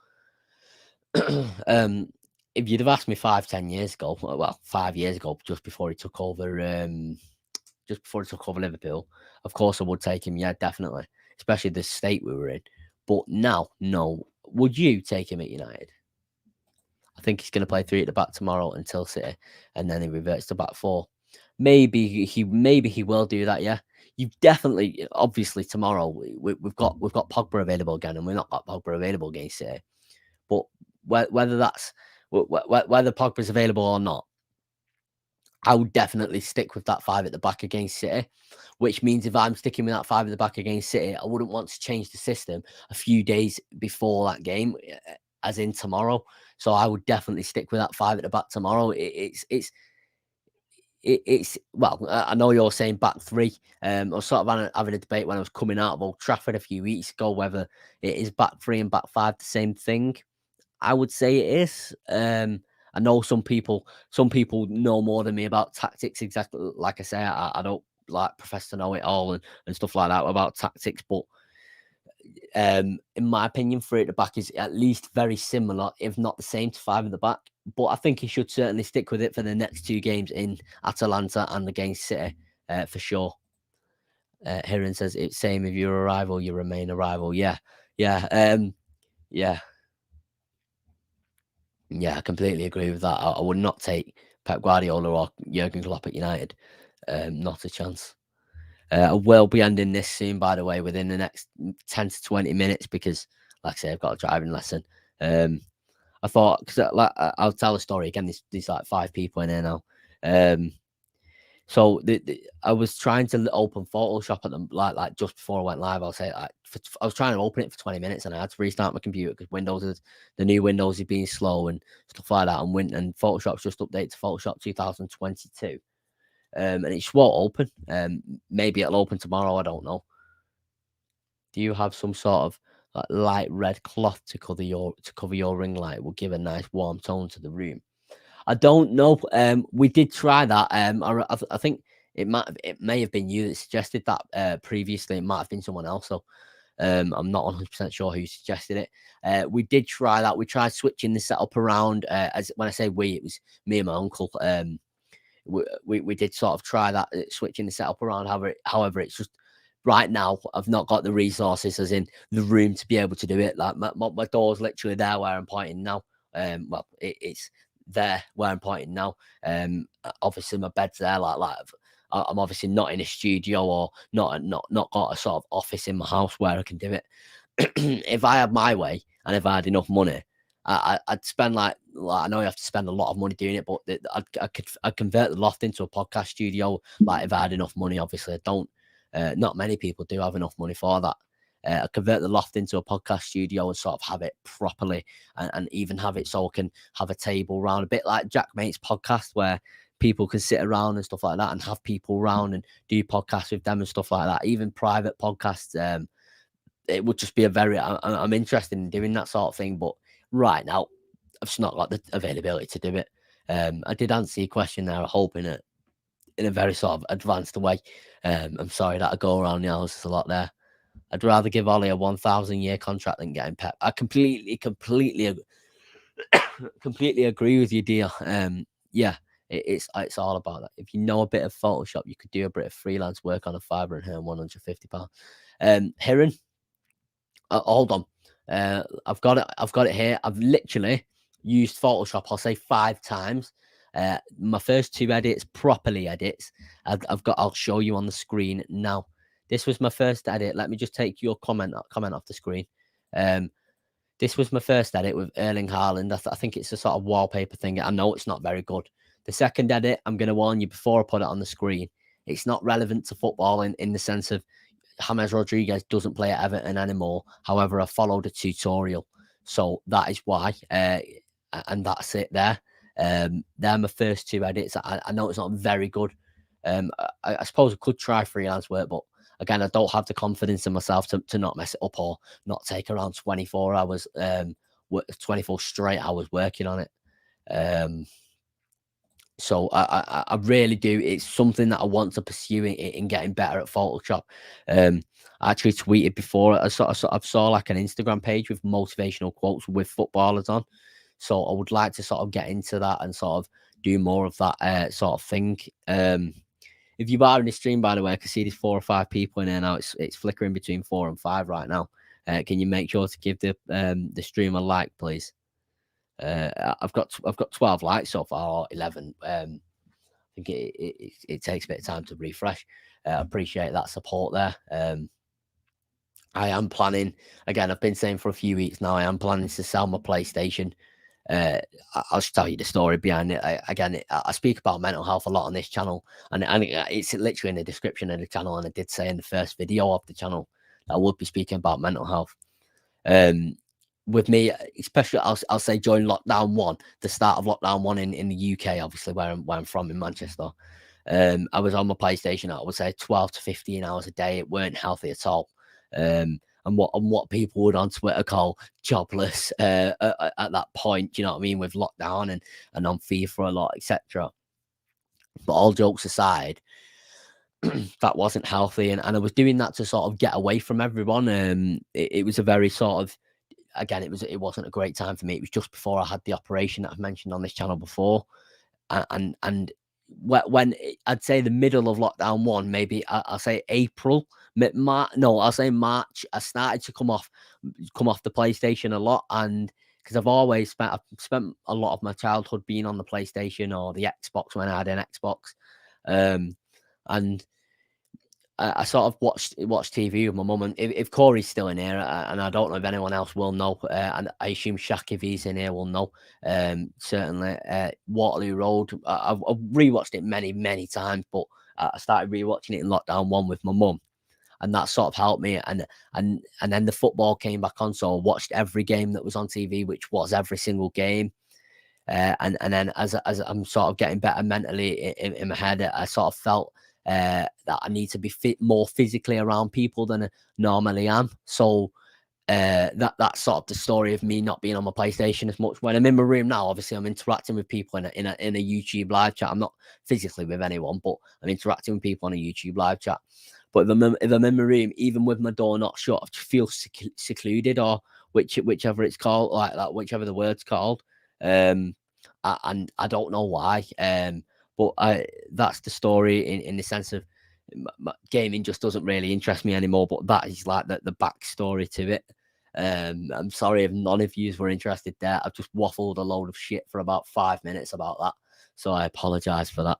um, if you'd have asked me 5, 10 years ago, well, 5 years ago, just before he took over Liverpool, of course I would take him. Yeah, definitely, especially the state we were in. But now, no. Would you take him at United? I think he's going to play three at the back tomorrow until City, and then he reverts to back four. Maybe he will do that. Yeah, you've definitely, obviously, tomorrow we've got Pogba available again, and we've not got Pogba available against City. But whether that's whether Pogba's available or not, I would definitely stick with that five at the back against City, which means if I'm sticking with that five at the back against City, I wouldn't want to change the system a few days before that game, as in tomorrow. So I would definitely stick with that five at the back tomorrow. It's well, I know you're saying back three. I was sort of having a debate when I was coming out of Old Trafford a few weeks ago whether it is back three and back five the same thing. I would say it is. I know some people know more than me about tactics. Exactly like I say, I don't like profess to know it all and stuff like that about tactics. But in my opinion, three at the back is at least very similar, if not the same, to five at the back. But I think he should certainly stick with it for the next two games in Atalanta and against City, for sure. Heron says it's same if you're a rival, you remain a rival. Yeah, yeah, yeah. Yeah, I completely agree with that. I would not take Pep Guardiola or Jurgen Klopp at United. Not a chance. I will be ending this soon, by the way, within the next 10 to 20 minutes because, like I say, I've got a driving lesson. I thought, because I'll tell a story again. There's like five people in here now. Um, so I was trying to open Photoshop at them like just before I went live. I'll say I was trying to open it for 20 minutes and I had to restart my computer because the new Windows is being slow and stuff like that. And Photoshop's just updated to Photoshop 2022. And it won't open. Maybe it'll open tomorrow. I don't know. Do you have some sort of like light red cloth to cover your ring light? It will give a nice warm tone to the room. I don't know. We did try that. I think it may have been you that suggested that previously. It might have been someone else. So I'm not 100% sure who suggested it. We did try that. We tried switching the setup around. As when I say we, it was me and my uncle. We did sort of try that switching the setup around. However, it's just right now I've not got the resources, as in the room, to be able to do it. Like my door's literally there where I'm pointing now. It's there where I'm pointing now. Obviously my bed's there. I'm obviously not in a studio or not got a sort of office in my house where I can do it. If I had my way and if I had enough money, I'd spend like I know you have to spend a lot of money doing it, but I'd convert the loft into a podcast studio. Like if I had enough money, obviously I don't. Not many people do have enough money for that. I convert the loft into a podcast studio and sort of have it properly, and even have it so I can have a table round, a bit like Jack Mate's podcast, where people can sit around and stuff like that, and have people around and do podcasts with them and stuff like that. Even private podcasts. It would just be I'm interested in doing that sort of thing, but right now I've just not got the availability to do it. I did answer your question there, I hope in a very sort of advanced way. I'm sorry that I go around the houses a lot there. I'd rather give Ollie a 1,000-year contract than getting Pep. I completely agree with you, dear. Yeah, it's all about that. If you know a bit of Photoshop, you could do a bit of freelance work on a fibre and earn £150. Heron, hold on. I've got it here. I've literally used Photoshop, I'll say 5 times. My first 2 edits, properly edits, I'll show you on the screen now. This was my first edit. Let me just take your comment off the screen. This was my first edit with Erling Haaland. I think it's a sort of wallpaper thing. I know it's not very good. The second edit, I'm going to warn you before I put it on the screen, it's not relevant to football in the sense of James Rodriguez doesn't play at Everton anymore. However, I followed a tutorial. So that is why. And that's it there. They're my first two edits. I know it's not very good. I suppose I could try freelance work, but again, I don't have the confidence in myself to not mess it up or not take around 24 hours, 24 straight hours working on it. So I really do. It's something that I want to pursue in getting better at Photoshop. I actually tweeted before. I saw like an Instagram page with motivational quotes with footballers on. So I would like to sort of get into that and sort of do more of that sort of thing. If you are in the stream, by the way, I can see there's 4 or 5 people in there now. It's flickering between 4 and 5 right now. Can you make sure to give the stream a like, please? I've got 12 likes so far, or 11. I think it takes a bit of time to refresh. Appreciate that support there. I am planning, again, I've been saying for a few weeks now, I am planning to sell my PlayStation. I'll just tell you the story behind it. I speak about mental health a lot on this channel, and it's literally in the description of the channel. And I did say in the first video of the channel that I would be speaking about mental health. With me, especially, I'll say during lockdown 1, the start of lockdown 1 in the UK, obviously where I'm from in Manchester. I was on my PlayStation, I would say 12 to 15 hours a day. It weren't healthy at all. And what people would on Twitter call jobless at that point, you know what I mean, with lockdown and on FIFA a lot, etc. But all jokes aside, that wasn't healthy, and I was doing that to sort of get away from everyone. It was a very sort of, again, it wasn't a great time for me. It was just before I had the operation that I've mentioned on this channel before, and when I'd say the middle of lockdown 1, maybe I'll say April, I'll say March, I started to come off the PlayStation a lot, and because I've spent a lot of my childhood being on the PlayStation or the Xbox when I had an Xbox, and I sort of watched TV with my mum, and if Corey's still in here, and I don't know if anyone else will know, and I assume Shaq, if he's in here, will know. Certainly, Waterloo Road. I've rewatched it many times, but I started rewatching it in lockdown 1 with my mum, and that sort of helped me. And then the football came back on, so I watched every game that was on TV, which was every single game. And then as I'm sort of getting better mentally in my head, I sort of felt that I need to be more physically around people than I normally am. So that's sort of the story of me not being on my PlayStation as much. When I'm in my room now, obviously I'm interacting with people in a YouTube live chat. I'm not physically with anyone, but I'm interacting with people on a YouTube live chat. But if I'm in my room, even with my door not shut, I just feel secluded, or whichever it's called, like that, whichever the word's called. And I don't know why. But that's the story in the sense of gaming just doesn't really interest me anymore. But that is like the backstory to it. I'm sorry if none of you were interested there. I've just waffled a load of shit for about 5 minutes about that, so I apologize for that.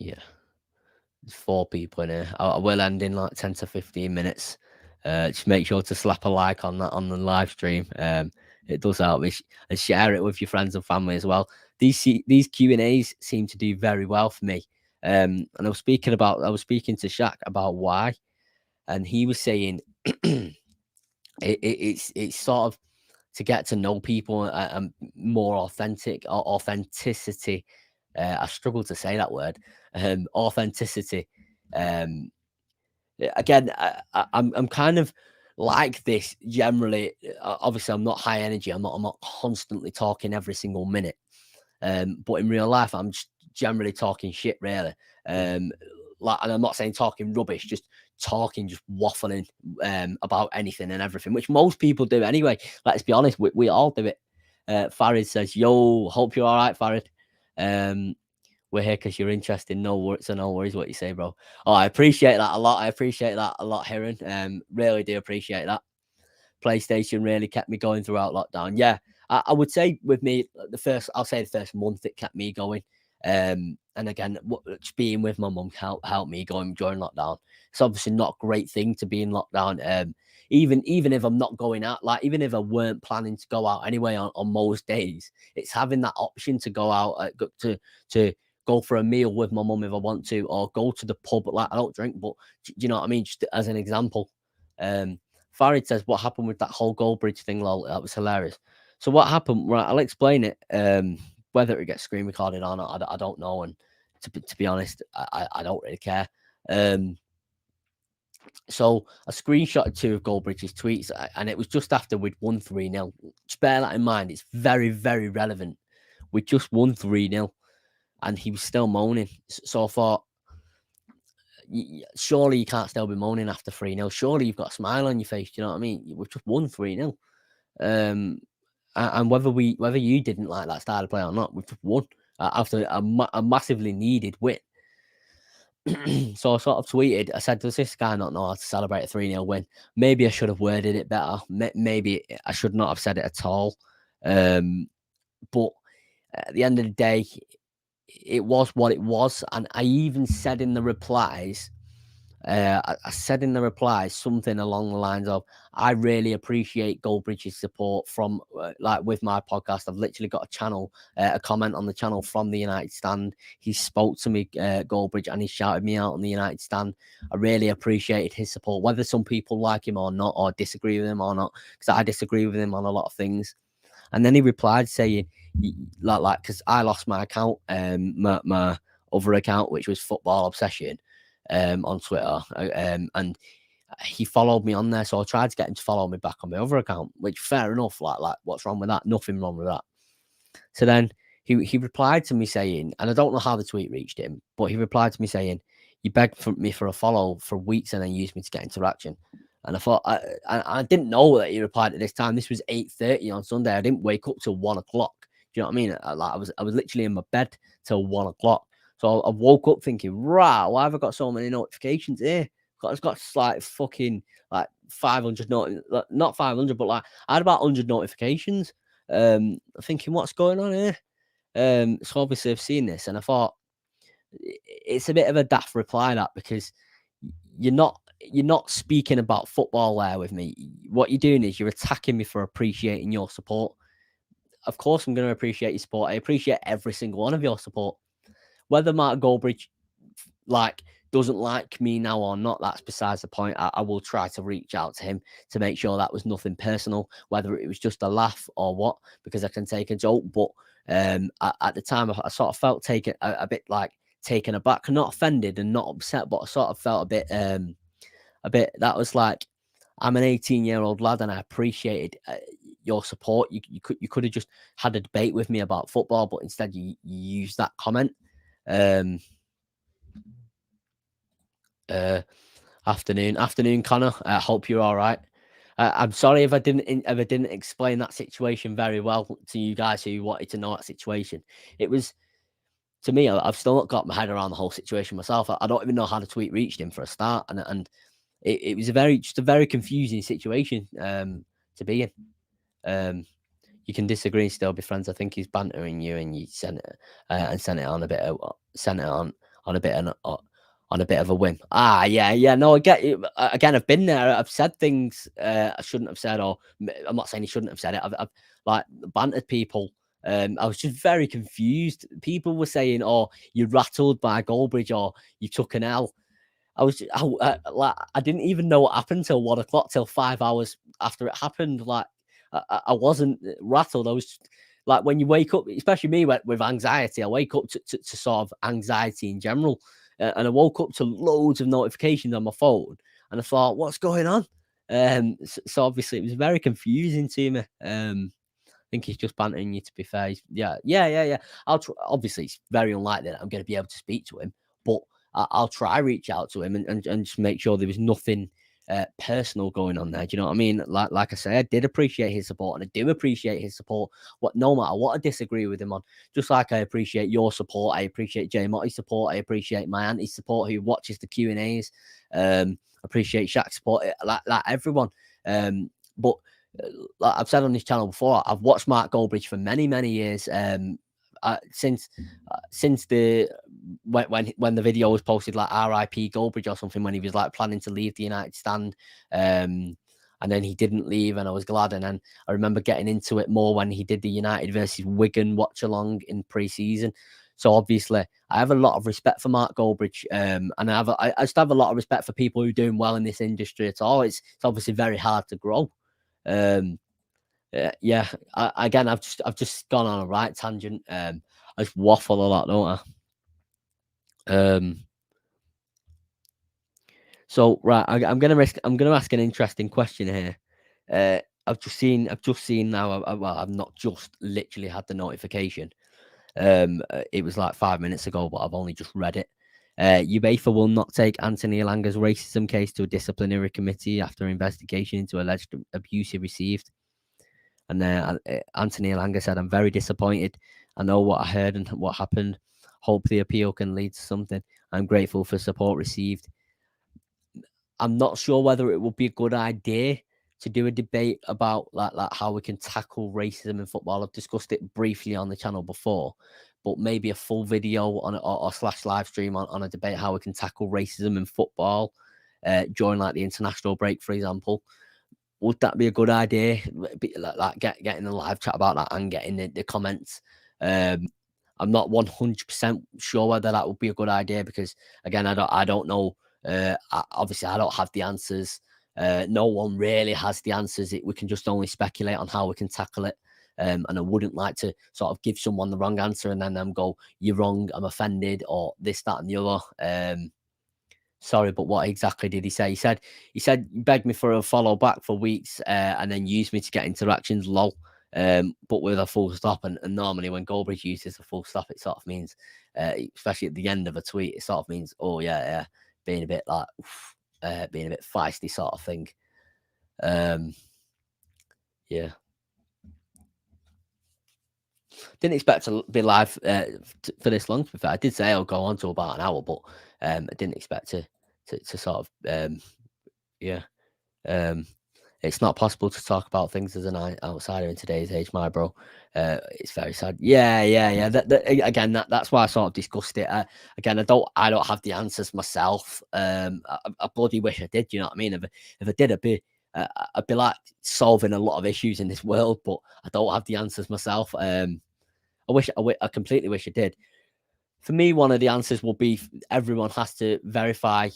Yeah, there's 4 people in here. I will end in like 10 to 15 minutes. Just make sure to slap a like on that on the live stream. It does help me, and share it with your friends and family as well. These Q&As seem to do very well for me. And I was speaking to Shaq about why, and he was saying it's sort of to get to know people and more authenticity. I struggle to say that word. Authenticity. Again, I'm kind of like this generally. Obviously, I'm not high energy. I'm not constantly talking every single minute. But in real life, I'm just generally talking shit, really. And I'm not saying talking rubbish, just waffling about anything and everything, which most people do anyway. Let's be honest, we all do it. Farid says, "Yo, hope you're all right, Farid. We're here because you're interested. No worries what you say, bro." Oh, I appreciate that a lot. Heron. Really do appreciate that. PlayStation really kept me going throughout lockdown. Yeah, I would say with me, the first month it kept me going. And again, just being with my mum helped me going during lockdown. It's obviously not a great thing to be in lockdown. Even if I'm not going out, like even if I weren't planning to go out anyway on most days, it's having that option to go out to go for a meal with my mum if I want to, or go to the pub. Like I don't drink, but do you know what I mean? Just as an example. Farid says, what happened with that whole Goldbridge thing? Lol, that was hilarious. So what happened? Right, I'll explain it. Whether it gets screen recorded or not, I don't know. And to be honest, I don't really care. So I screenshotted 2 of Goldbridge's tweets, and it was just after we'd won 3-0. Just bear that in mind. It's very, very relevant. We just won 3-0, and he was still moaning. So I thought, surely you can't still be moaning after 3-0. Surely you've got a smile on your face. Do you know what I mean? We've just won 3-0. And whether you didn't like that style of play or not, we've just won after a massively needed win. So I sort of tweeted, I said, does this guy not know how to celebrate a 3-0 win? Maybe I should have worded it better. Maybe I should not have said it at all. But at the end of the day, it was what it was. And I even said in the replies, I said in the replies something along the lines of, I really appreciate Goldbridge's support from like with my podcast. I've literally got a channel, a comment on the channel from the United Stand. He spoke to me, Goldbridge, and he shouted me out on the United Stand. I really appreciated his support, whether some people like him or not, or disagree with him or not, because I disagree with him on a lot of things. And then he replied saying, like, because I lost my account, my other account, which was Football Obsession, on Twitter, and he followed me on there, so I tried to get him to follow me back on my other account, which fair enough. Like what's wrong with that? Nothing wrong with that. So then he replied to me saying, and I don't know how the tweet reached him, but he replied to me saying, you begged me for a follow for weeks and then used me to get interaction. And I thought, I didn't know that he replied at this time. This was 8:30 on Sunday. I didn't wake up till 1 o'clock. Do you know what I mean? I was literally in my bed till 1 o'clock. So I woke up thinking, right, why have I got so many notifications here? I've got like fucking like 500 not 500, but like I had about 100 notifications. Thinking, what's going on here? So obviously I've seen this, and I thought it's a bit of a daft reply, that, because you're not speaking about football there with me. What you're doing is you're attacking me for appreciating your support. Of course, I'm going to appreciate your support. I appreciate every single one of your support. Whether Mark Goldbridge doesn't like me now or not, that's besides the point. I will try to reach out to him to make sure that was nothing personal, whether it was just a laugh or what, because I can take a joke. But at the time, I sort of felt a bit like taken aback, not offended and not upset, but I sort of felt a bit. That was like, I'm an 18-year-old lad, and I appreciated your support. You could have just had a debate with me about football, but instead you used that comment. Afternoon, Connor. I hope you're all right. I'm sorry if I didn't explain that situation very well to you guys who wanted to know that situation. It was, to me, I've still not got my head around the whole situation myself. I don't even know how the tweet reached him for a start, and it was a very confusing situation to be in. You can disagree and still be friends. I think he's bantering you, and you sent it on a bit of a whim. Yeah. No, I get you. Again, I've been there. I've said things I shouldn't have said, or I'm not saying he shouldn't have said it. I've like bantered people. I was just very confused. People were saying, "Oh, you're rattled by Goldbridge, or you took an L." I didn't even know what happened till 1 o'clock, till 5 hours after it happened. Like, I wasn't rattled. I was like, when you wake up, especially me with anxiety, I wake up to sort of anxiety in general. And I woke up to loads of notifications on my phone, and I thought, what's going on? So obviously it was very confusing to me. I think he's just bantering you, to be fair. Yeah. Obviously, it's very unlikely that I'm going to be able to speak to him, but I'll try reach out to him and just make sure there was nothing personal going on there. Do you know what I mean? Like I say, I did appreciate his support, and I do appreciate his support. No matter what I disagree with him on, just like I appreciate your support, I appreciate Jay Motty's support, I appreciate my auntie's support who watches the Q&As. Appreciate Shaq's support, like everyone. But like I've said on this channel before, I've watched Mark Goldbridge for many years. since the when the video was posted, like R.I.P. Goldbridge or something, when he was like planning to leave the United stand, and then he didn't leave, and I was glad. And then I remember getting into it more when he did the United versus Wigan watch along in pre-season. So obviously, I have a lot of respect for Mark Goldbridge, and I just have a lot of respect for people who are doing well in this industry at all. It's obviously very hard to grow. Yeah, again, I've just gone on a right tangent. I just waffle a lot, don't I? So right, I'm gonna ask an interesting question here. I've just seen now. Well, I've not just literally had the notification. It was like 5 minutes ago, but I've only just read it. UEFA will not take Anthony Elanga's racism case to a disciplinary committee after investigation into alleged abuse he received. And Anthony Elanga said, "I'm very disappointed. I know what I heard and what happened. Hope the appeal can lead to something. I'm grateful for support received." I'm not sure whether it would be a good idea to do a debate about like how we can tackle racism in football. I've discussed it briefly on the channel before, but maybe a full video on or slash live stream on a debate how we can tackle racism in football during like the international break, for example. Would that be a good idea? Like getting a live chat about that and getting the comments. I'm not 100% sure whether that would be a good idea because again, I don't know. Obviously, I don't have the answers. No one really has the answers. We can just only speculate on how we can tackle it. And I wouldn't like to sort of give someone the wrong answer and then them go, "You're wrong. I'm offended," or this, that, and the other. Sorry, but what exactly did he say? He said begged me for a follow back for weeks, and then used me to get interactions. Lol. But with a full stop, and normally when Goldbridge uses a full stop, it sort of means, especially at the end of a tweet, it sort of means, oh yeah, being a bit like, being a bit feisty sort of thing. Yeah. Didn't expect to be live for this long. To be fair, I did say I'll go on to about an hour, but I didn't expect to sort of yeah. It's not possible to talk about things as an outsider in today's age, my bro. It's very sad. Yeah. Again, that's why I sort of discussed it. Again, I don't have the answers myself. I bloody wish I did. You know what I mean? If I did, I'd be like solving a lot of issues in this world, but I don't have the answers myself. I completely wish I did. For me, one of the answers will be everyone has to verify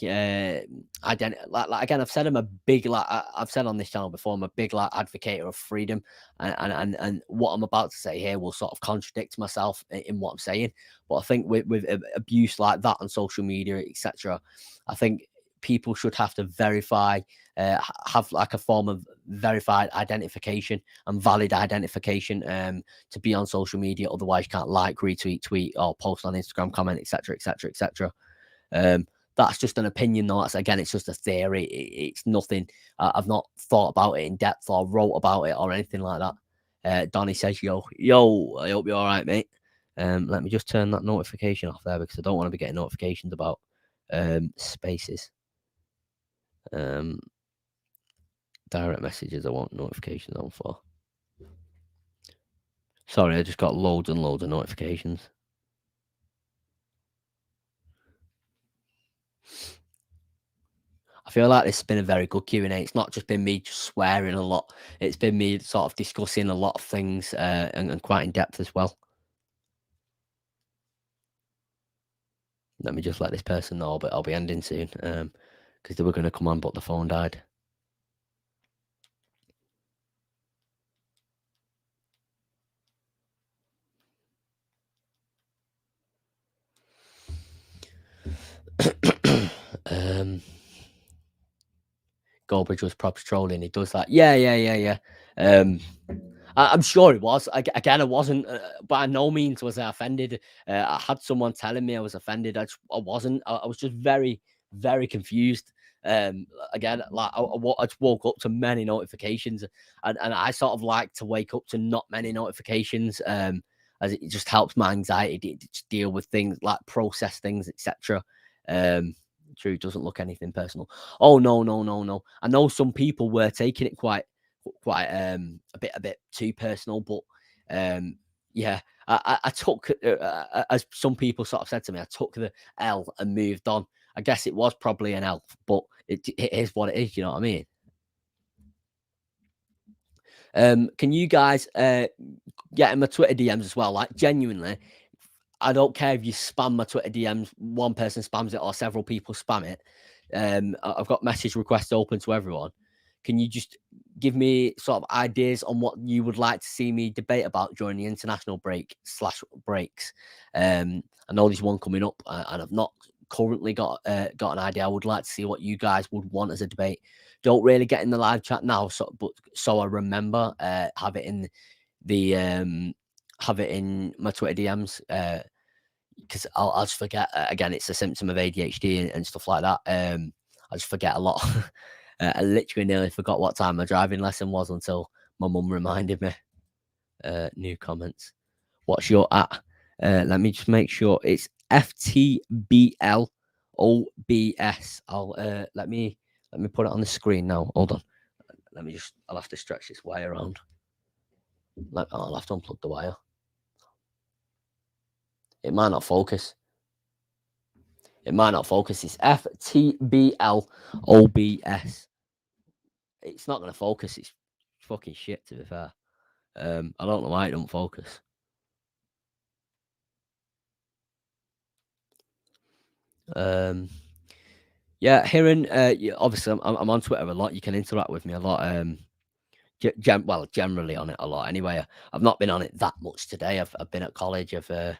identity. Like again, I've said I'm a big I've said on this channel before. I'm a big advocate of freedom, and what I'm about to say here will sort of contradict myself in what I'm saying. But I think with abuse like that on social media, etc., I think people should have to verify, have like a form of verified identification and valid identification to be on social media. Otherwise, you can't like, retweet, tweet, or post on Instagram, comment, etc., etc., etc. That's just an opinion, though. It's just a theory. It's nothing. I've not thought about it in depth or wrote about it or anything like that. Donny says, yo, I hope you're all right, mate. Let me just turn that notification off there because I don't want to be getting notifications about spaces. Direct messages I want notifications on for. Sorry, I just got loads and loads of notifications. I feel like this has been a very good Q&A. It's not just been me just swearing a lot. It's been me sort of discussing a lot of things and quite in depth as well. Let me just let this person know, but I'll be ending soon because they were going to come on, but the phone died. Goldbridge was proper trolling. He does that. Yeah. I'm sure it was. Again, I wasn't. By no means was I offended. I had someone telling me I was offended. I wasn't. I was just very, very confused. Again, like I just woke up to many notifications, and I sort of like to wake up to not many notifications. As it just helps my anxiety to deal with things, like process things, etc. True, doesn't look anything personal. Oh no. I know some people were taking it quite a bit too personal, but Yeah, I took, as some people sort of said to me, I took the L and moved on. I guess it was probably an L, but it is what it is. You know what I mean? Can you guys get in my Twitter DMs as well? Like genuinely, I don't care if you spam my Twitter DMs, one person spams it or several people spam it. I've got message requests open to everyone. Can you just give me sort of ideas on what you would like to see me debate about during the international break slash breaks? I know there's one coming up, and I've not currently got an idea. I would like to see what you guys would want as a debate. Don't really get in the live chat now, so I remember have it in the have it in my Twitter DMs. Because I'll just forget. Again, it's a symptom of ADHD and stuff like that. I just forget a lot. I literally nearly forgot what time my driving lesson was until my mum reminded me. New comments. What's your at? Let me just make sure it's FTBL OBS. Let me put it on the screen now. Hold on. I'll have to stretch this wire around. I'll have to unplug the wire. It might not focus. It's FTBL OBS. It's not going to focus. It's fucking shit, to be fair. I don't know why it don't focus. Yeah, Hiran, obviously I'm on Twitter a lot. You can interact with me a lot. Generally on it a lot. Anyway, I've not been on it that much today. I've been at college. I've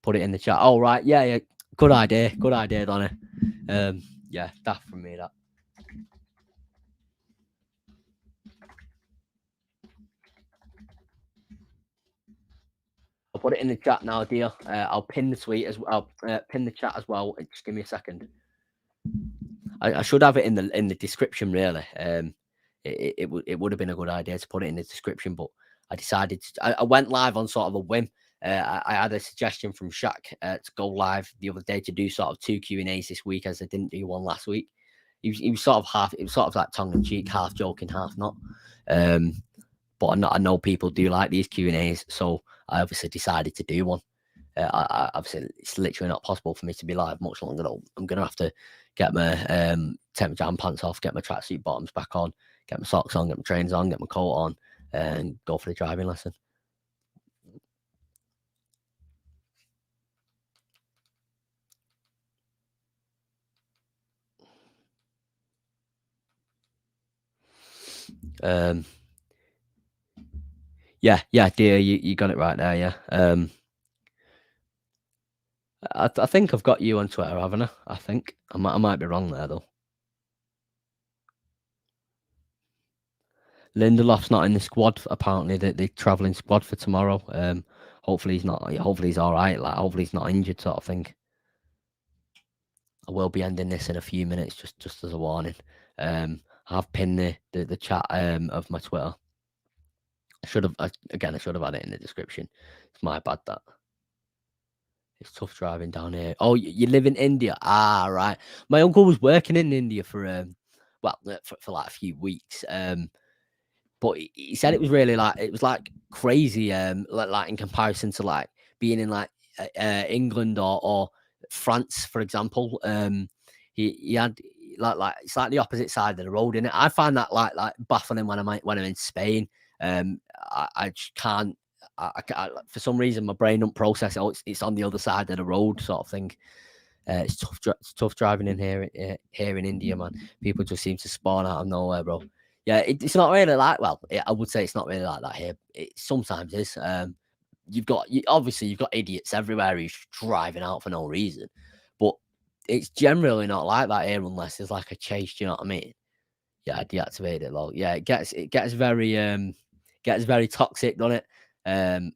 put it in the chat. Oh, right. Yeah. Good idea, Donny. Yeah, daft from me, that. I'll put it in the chat now, dear. I'll pin the tweet as well. I'll pin the chat as well. Just give me a second. I should have it in the description, really. It would have been a good idea to put it in the description, but I decided I went live on sort of a whim. I had a suggestion from Shaq to go live the other day to do sort of 2 Q&As this week, as I didn't do one last week. He was sort of like tongue in cheek, half joking, half not. But I know people do like these Q&As, so I obviously decided to do one. Obviously, it's literally not possible for me to be live much longer. I'm gonna have to get my take my jam pants off, get my tracksuit bottoms back on, get my socks on, get my trains on, get my coat on, and go for the driving lesson. Yeah, dear, you got it right there. Yeah. I think I've got you on Twitter, haven't I? I think I might be wrong there though. Lindelof's not in the squad. Apparently, the travelling squad for tomorrow. Hopefully he's not. Hopefully he's all right. Like, hopefully he's not injured, sort of thing. I will be ending this in a few minutes, just as a warning. I've pinned the chat of my Twitter. I should have had it in the description. It's my bad that. It's tough driving down here. Oh, you live in India? Ah, right. My uncle was working in India for like a few weeks. But he said it was really like crazy. Like in comparison to like being in like England or France, for example. He had like it's like the opposite side of the road in it. I find that like baffling when I'm in Spain. I just can't. For some reason, my brain don't process it. Oh, it's on the other side of the road, sort of thing. It's tough driving in here in India, man. People just seem to spawn out of nowhere, bro. Yeah, it's not really like. Well, I would say it's not really like that here. It sometimes is. Obviously you've got idiots everywhere who's driving out for no reason, but it's generally not like that here unless there's like a chase. Do you know what I mean? Yeah, I deactivated it. Lol. Yeah, it gets very toxic, doesn't it? Aaron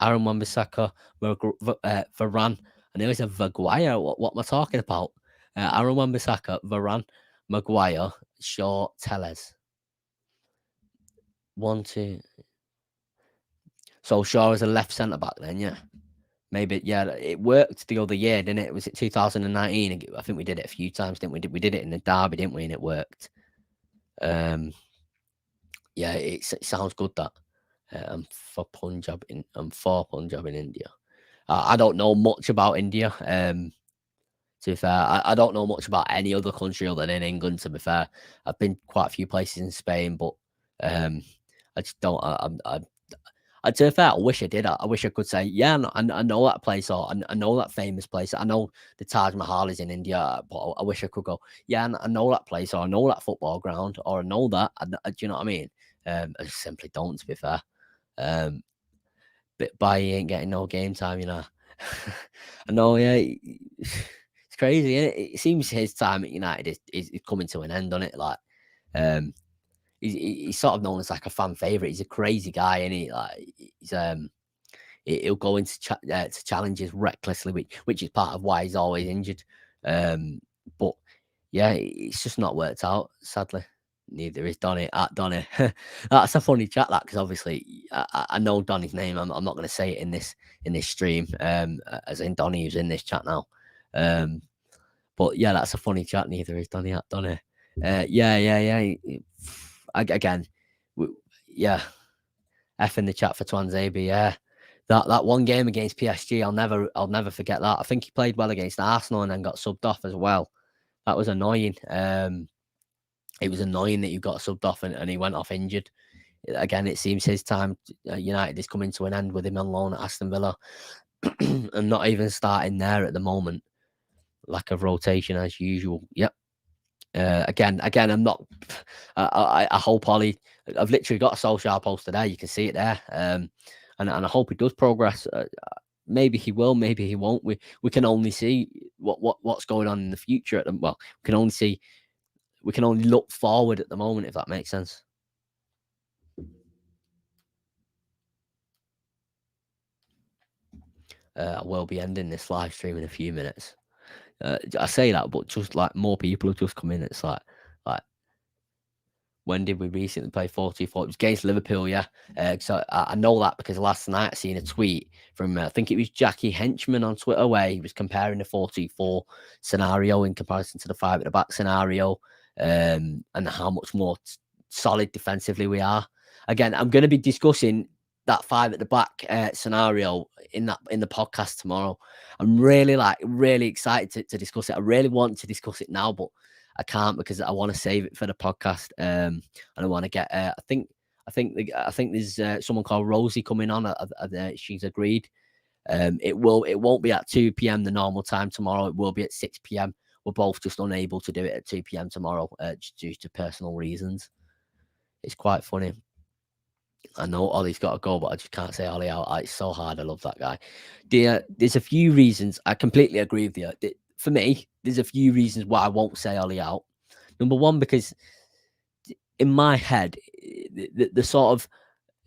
Wan-Bissaka, Varane. I know it's a Maguire. What am I talking about? Aaron Wan-Bissaka, Varane, Maguire, Shaw, Telles. 1, 2. So Shaw is a left centre back then, yeah. Maybe, yeah. It worked the other year, didn't it? Was it 2019? I think we did it a few times, didn't we? We did it in the derby, didn't we? And it worked. Yeah, it sounds good that. I'm for Punjab in India. I don't know much about India. To be fair, I don't know much about any other country other than England. To be fair, I've been quite a few places in Spain, but um, I just don't. To be fair, I wish I did. I wish I could say, yeah, I know that place, or I know that famous place. I know the Taj Mahal is in India, but I wish I could go, yeah, I know that place, or I know that football ground, or I know that. Do you know what I mean? I just simply don't, to be fair. But by he ain't getting no game time, you know. I know, yeah. It's crazy, is it seems his time at United is coming to an end on it. Like, um, he's sort of known as like a fan favorite. He's a crazy guy, and he'll go into to challenges recklessly, which is part of why he's always injured. But yeah, it's just not worked out, sadly. Neither is Donny at Donny. That's a funny chat, that, because obviously I know Donny's name. I'm not going to say it in this stream. As in Donny who's in this chat now. But yeah, that's a funny chat. Neither is Donny at Donny. Yeah. Again, yeah. F in the chat for Twanzebe. Yeah, that one game against PSG, I'll never forget that. I think he played well against Arsenal and then got subbed off as well. That was annoying. It was annoying that he got subbed off and he went off injured. Again, it seems his time at United is coming to an end with him on loan at Aston Villa and not even starting there at the moment. Lack of rotation as usual. Yep. Again, I'm not. I hope Ollie. I've literally got a Solskjaer poster there. You can see it there. And I hope he does progress. Maybe he will. Maybe he won't. We can only see what's going on in the future. Well, we can only see. We can only look forward at the moment, if that makes sense. I will be ending this live stream in a few minutes. I say that, but just like more people have just come in. It's like when did we recently play 40-40? It was against Liverpool, yeah. So I know that because last night I seen a tweet from, I think it was Jackie Henchman on Twitter, where he was comparing the 4-4 scenario in comparison to the 5 at the back scenario, and how much more solid defensively we are. Again, I'm going to be discussing that 5 at the back scenario in the podcast tomorrow. I'm really excited to discuss it. I really want to discuss it now, but I can't because I want to save it for the podcast. And I want to get. I think there's someone called Rosie coming on. She's agreed. It won't be at 2 p.m. the normal time tomorrow. It will be at 6 p.m. We're both just unable to do it at 2 p.m. tomorrow just due to personal reasons. It's quite funny. I know Ollie's got to go, but I just can't say Ollie out. It's so hard. I love that guy. There's a few reasons. I completely agree with you. For me, there's a few reasons why I won't say Ollie out. Number one, because in my head, the sort of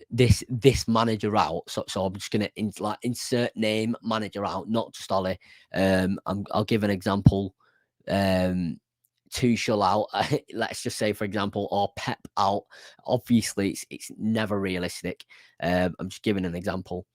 this manager out. So I'm just gonna insert name manager out, not just Ollie. I'll give an example. Tuchel out, let's just say, for example, or Pep out. Obviously, it's never realistic. I'm just giving an example.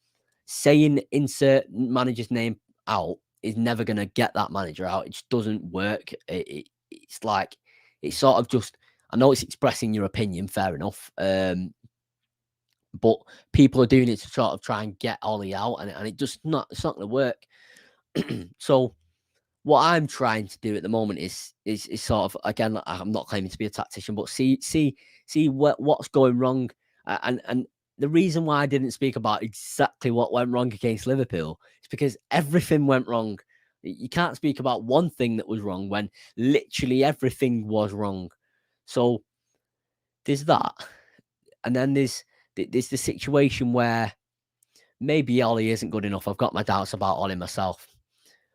Saying insert manager's name out is never going to get that manager out. It just doesn't work. It's like, it's sort of just, I know it's expressing your opinion, fair enough. But people are doing it to sort of try and get Ollie out, and it's not going to work. So what I'm trying to do at the moment is sort of, again, I'm not claiming to be a tactician, but see what's going wrong, and the reason why I didn't speak about exactly what went wrong against Liverpool is because everything went wrong. You can't speak about one thing that was wrong when literally everything was wrong. So there's that, and then there's the situation where maybe Ollie isn't good enough. I've got my doubts about Ollie myself.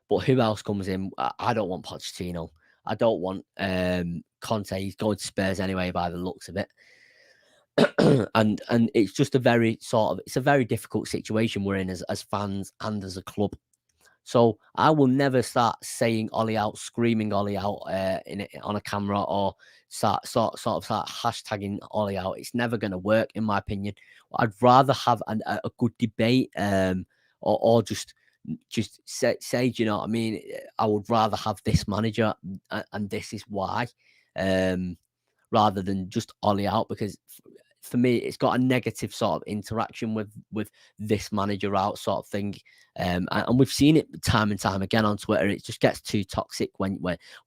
But who else comes in? I don't want Pochettino. I don't want Conte. He's going to Spurs anyway, by the looks of it. and it's just a very difficult situation we're in as fans and as a club. So I will never start saying Ollie out, screaming Ollie out on a camera, or start hashtagging Ollie out. It's never going to work, in my opinion. I'd rather have a good debate, or just say, do you know what I mean? I would rather have this manager, and this is why, rather than just Ollie out, because for me, it's got a negative sort of interaction with this manager out sort of thing. And we've seen it time and time again on Twitter. It just gets too toxic when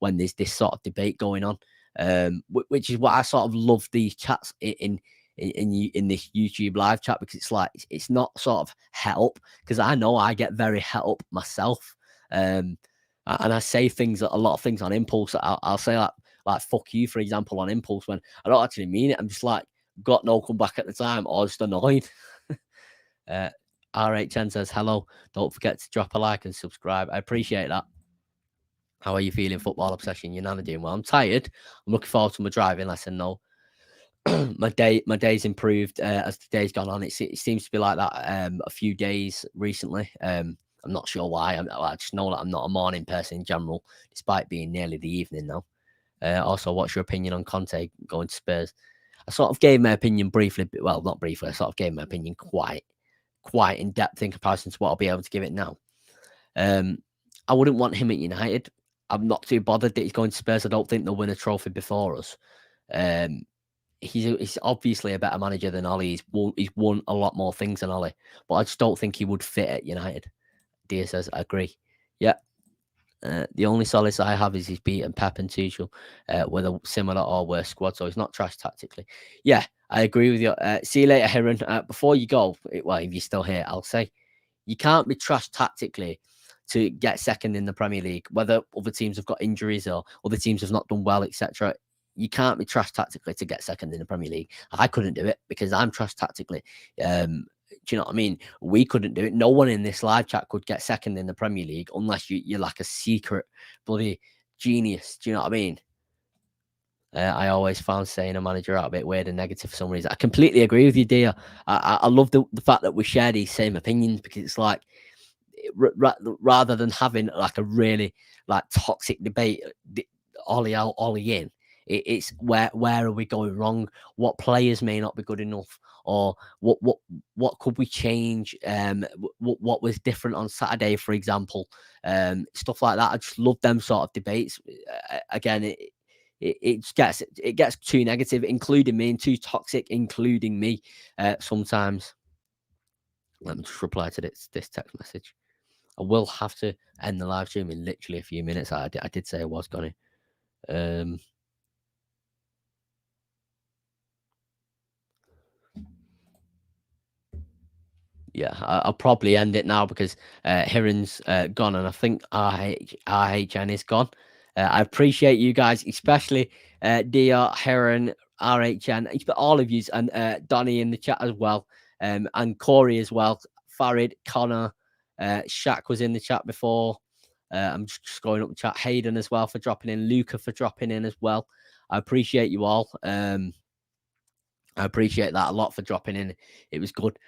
there's this sort of debate going on, which is what I sort of love these chats in this YouTube live chat, because it's like it's not sort of help, because I know I get very help myself, and I say things, a lot of things on impulse. I'll say like fuck you, for example, on impulse when I don't actually mean it. I'm just like got no comeback at the time, or just annoyed. RHN says hello. Don't forget to drop a like and subscribe. I appreciate that. How are you feeling, Football Obsession? You're never doing well. I'm tired. I'm looking forward to my driving lesson though. my day's improved as the day's gone on. It seems to be like that a few days recently. I'm not sure why. I just know that I'm not a morning person in general, despite being nearly the evening now. Also, what's your opinion on Conte going to Spurs? I sort of gave my opinion briefly. Well, not briefly. I sort of gave my opinion quite in depth in comparison to what I'll be able to give it now. I wouldn't want him at United. I'm not too bothered that he's going to Spurs. I don't think they'll win a trophy before us. He's obviously a better manager than Ollie. He's won a lot more things than Ollie, but I just don't think he would fit at United. Dia says, I agree. Yeah. The only solace I have is he's beaten Pep and Tuchel with a similar or worse squad, so he's not trash tactically. Yeah, I agree with you. See you later, Heron. Before you go, well, if you're still here, I'll say you can't be trash tactically to get second in the Premier League, whether other teams have got injuries or other teams have not done well, etc. You can't be trash tactically to get second in the Premier League. I couldn't do it because I'm trash tactically. Do you know what I mean? We couldn't do it. No one in this live chat could get second in the Premier League unless you're like a secret bloody genius. Do you know what I mean? I always found saying a manager out a bit weird and negative for some reason. I completely agree with you, dear. I love the fact that we share these same opinions, because it's like rather than having like a really like toxic debate, Ollie out, Ollie in. It's where are we going wrong? What players may not be good enough, or what could we change? What was different on Saturday, for example? Stuff like that. I just love them sort of debates. Again, it gets too negative, including me, and too toxic, including me. Sometimes. Let me just reply to this text message. I will have to end the live stream in literally a few minutes. I did say I was going to. Yeah, I'll probably end it now because Hiren's gone, and I think RHN is gone. I appreciate you guys, especially DR, Hiren, RHN, all of you, and Donny in the chat as well, and Corey as well, Farid, Connor, Shaq was in the chat before. I'm just scrolling up the chat. Hayden as well for dropping in, Luca for dropping in as well. I appreciate you all. I appreciate that a lot for dropping in. It was good.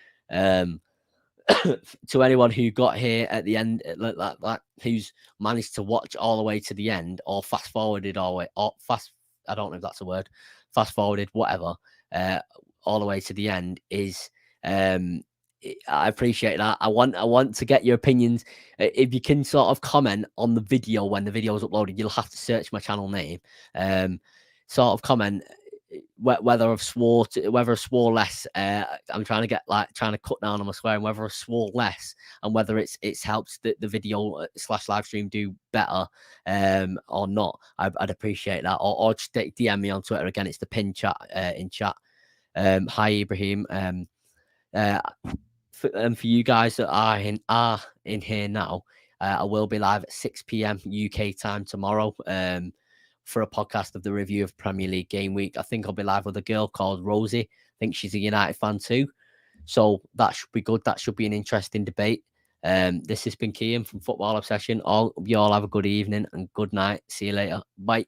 To anyone who got here at the end, like who's managed to watch all the way to the end, or fast forwarded all the way, or I don't know if that's a word, fast forwarded, whatever, all the way to the end is, I appreciate that. I want to get your opinions. If you can sort of comment on the video when the video is uploaded, you'll have to search my channel name. Sort of comment whether I've swore less. I'm trying to cut down on my swearing, whether I've swore less, and whether it's helped the video / live stream do better or not. I'd appreciate that, or just DM me on Twitter. Again, it's the pin chat in chat. Hi Ibrahim. For you guys that are in here now, I will be live at 6 p.m. UK time tomorrow for a podcast of the review of Premier League game week. I think I'll be live with a girl called Rosie. I think she's a United fan too. So that should be good. That should be an interesting debate. This has been Kian from Football Obsession. You all have a good evening and good night. See you later. Bye.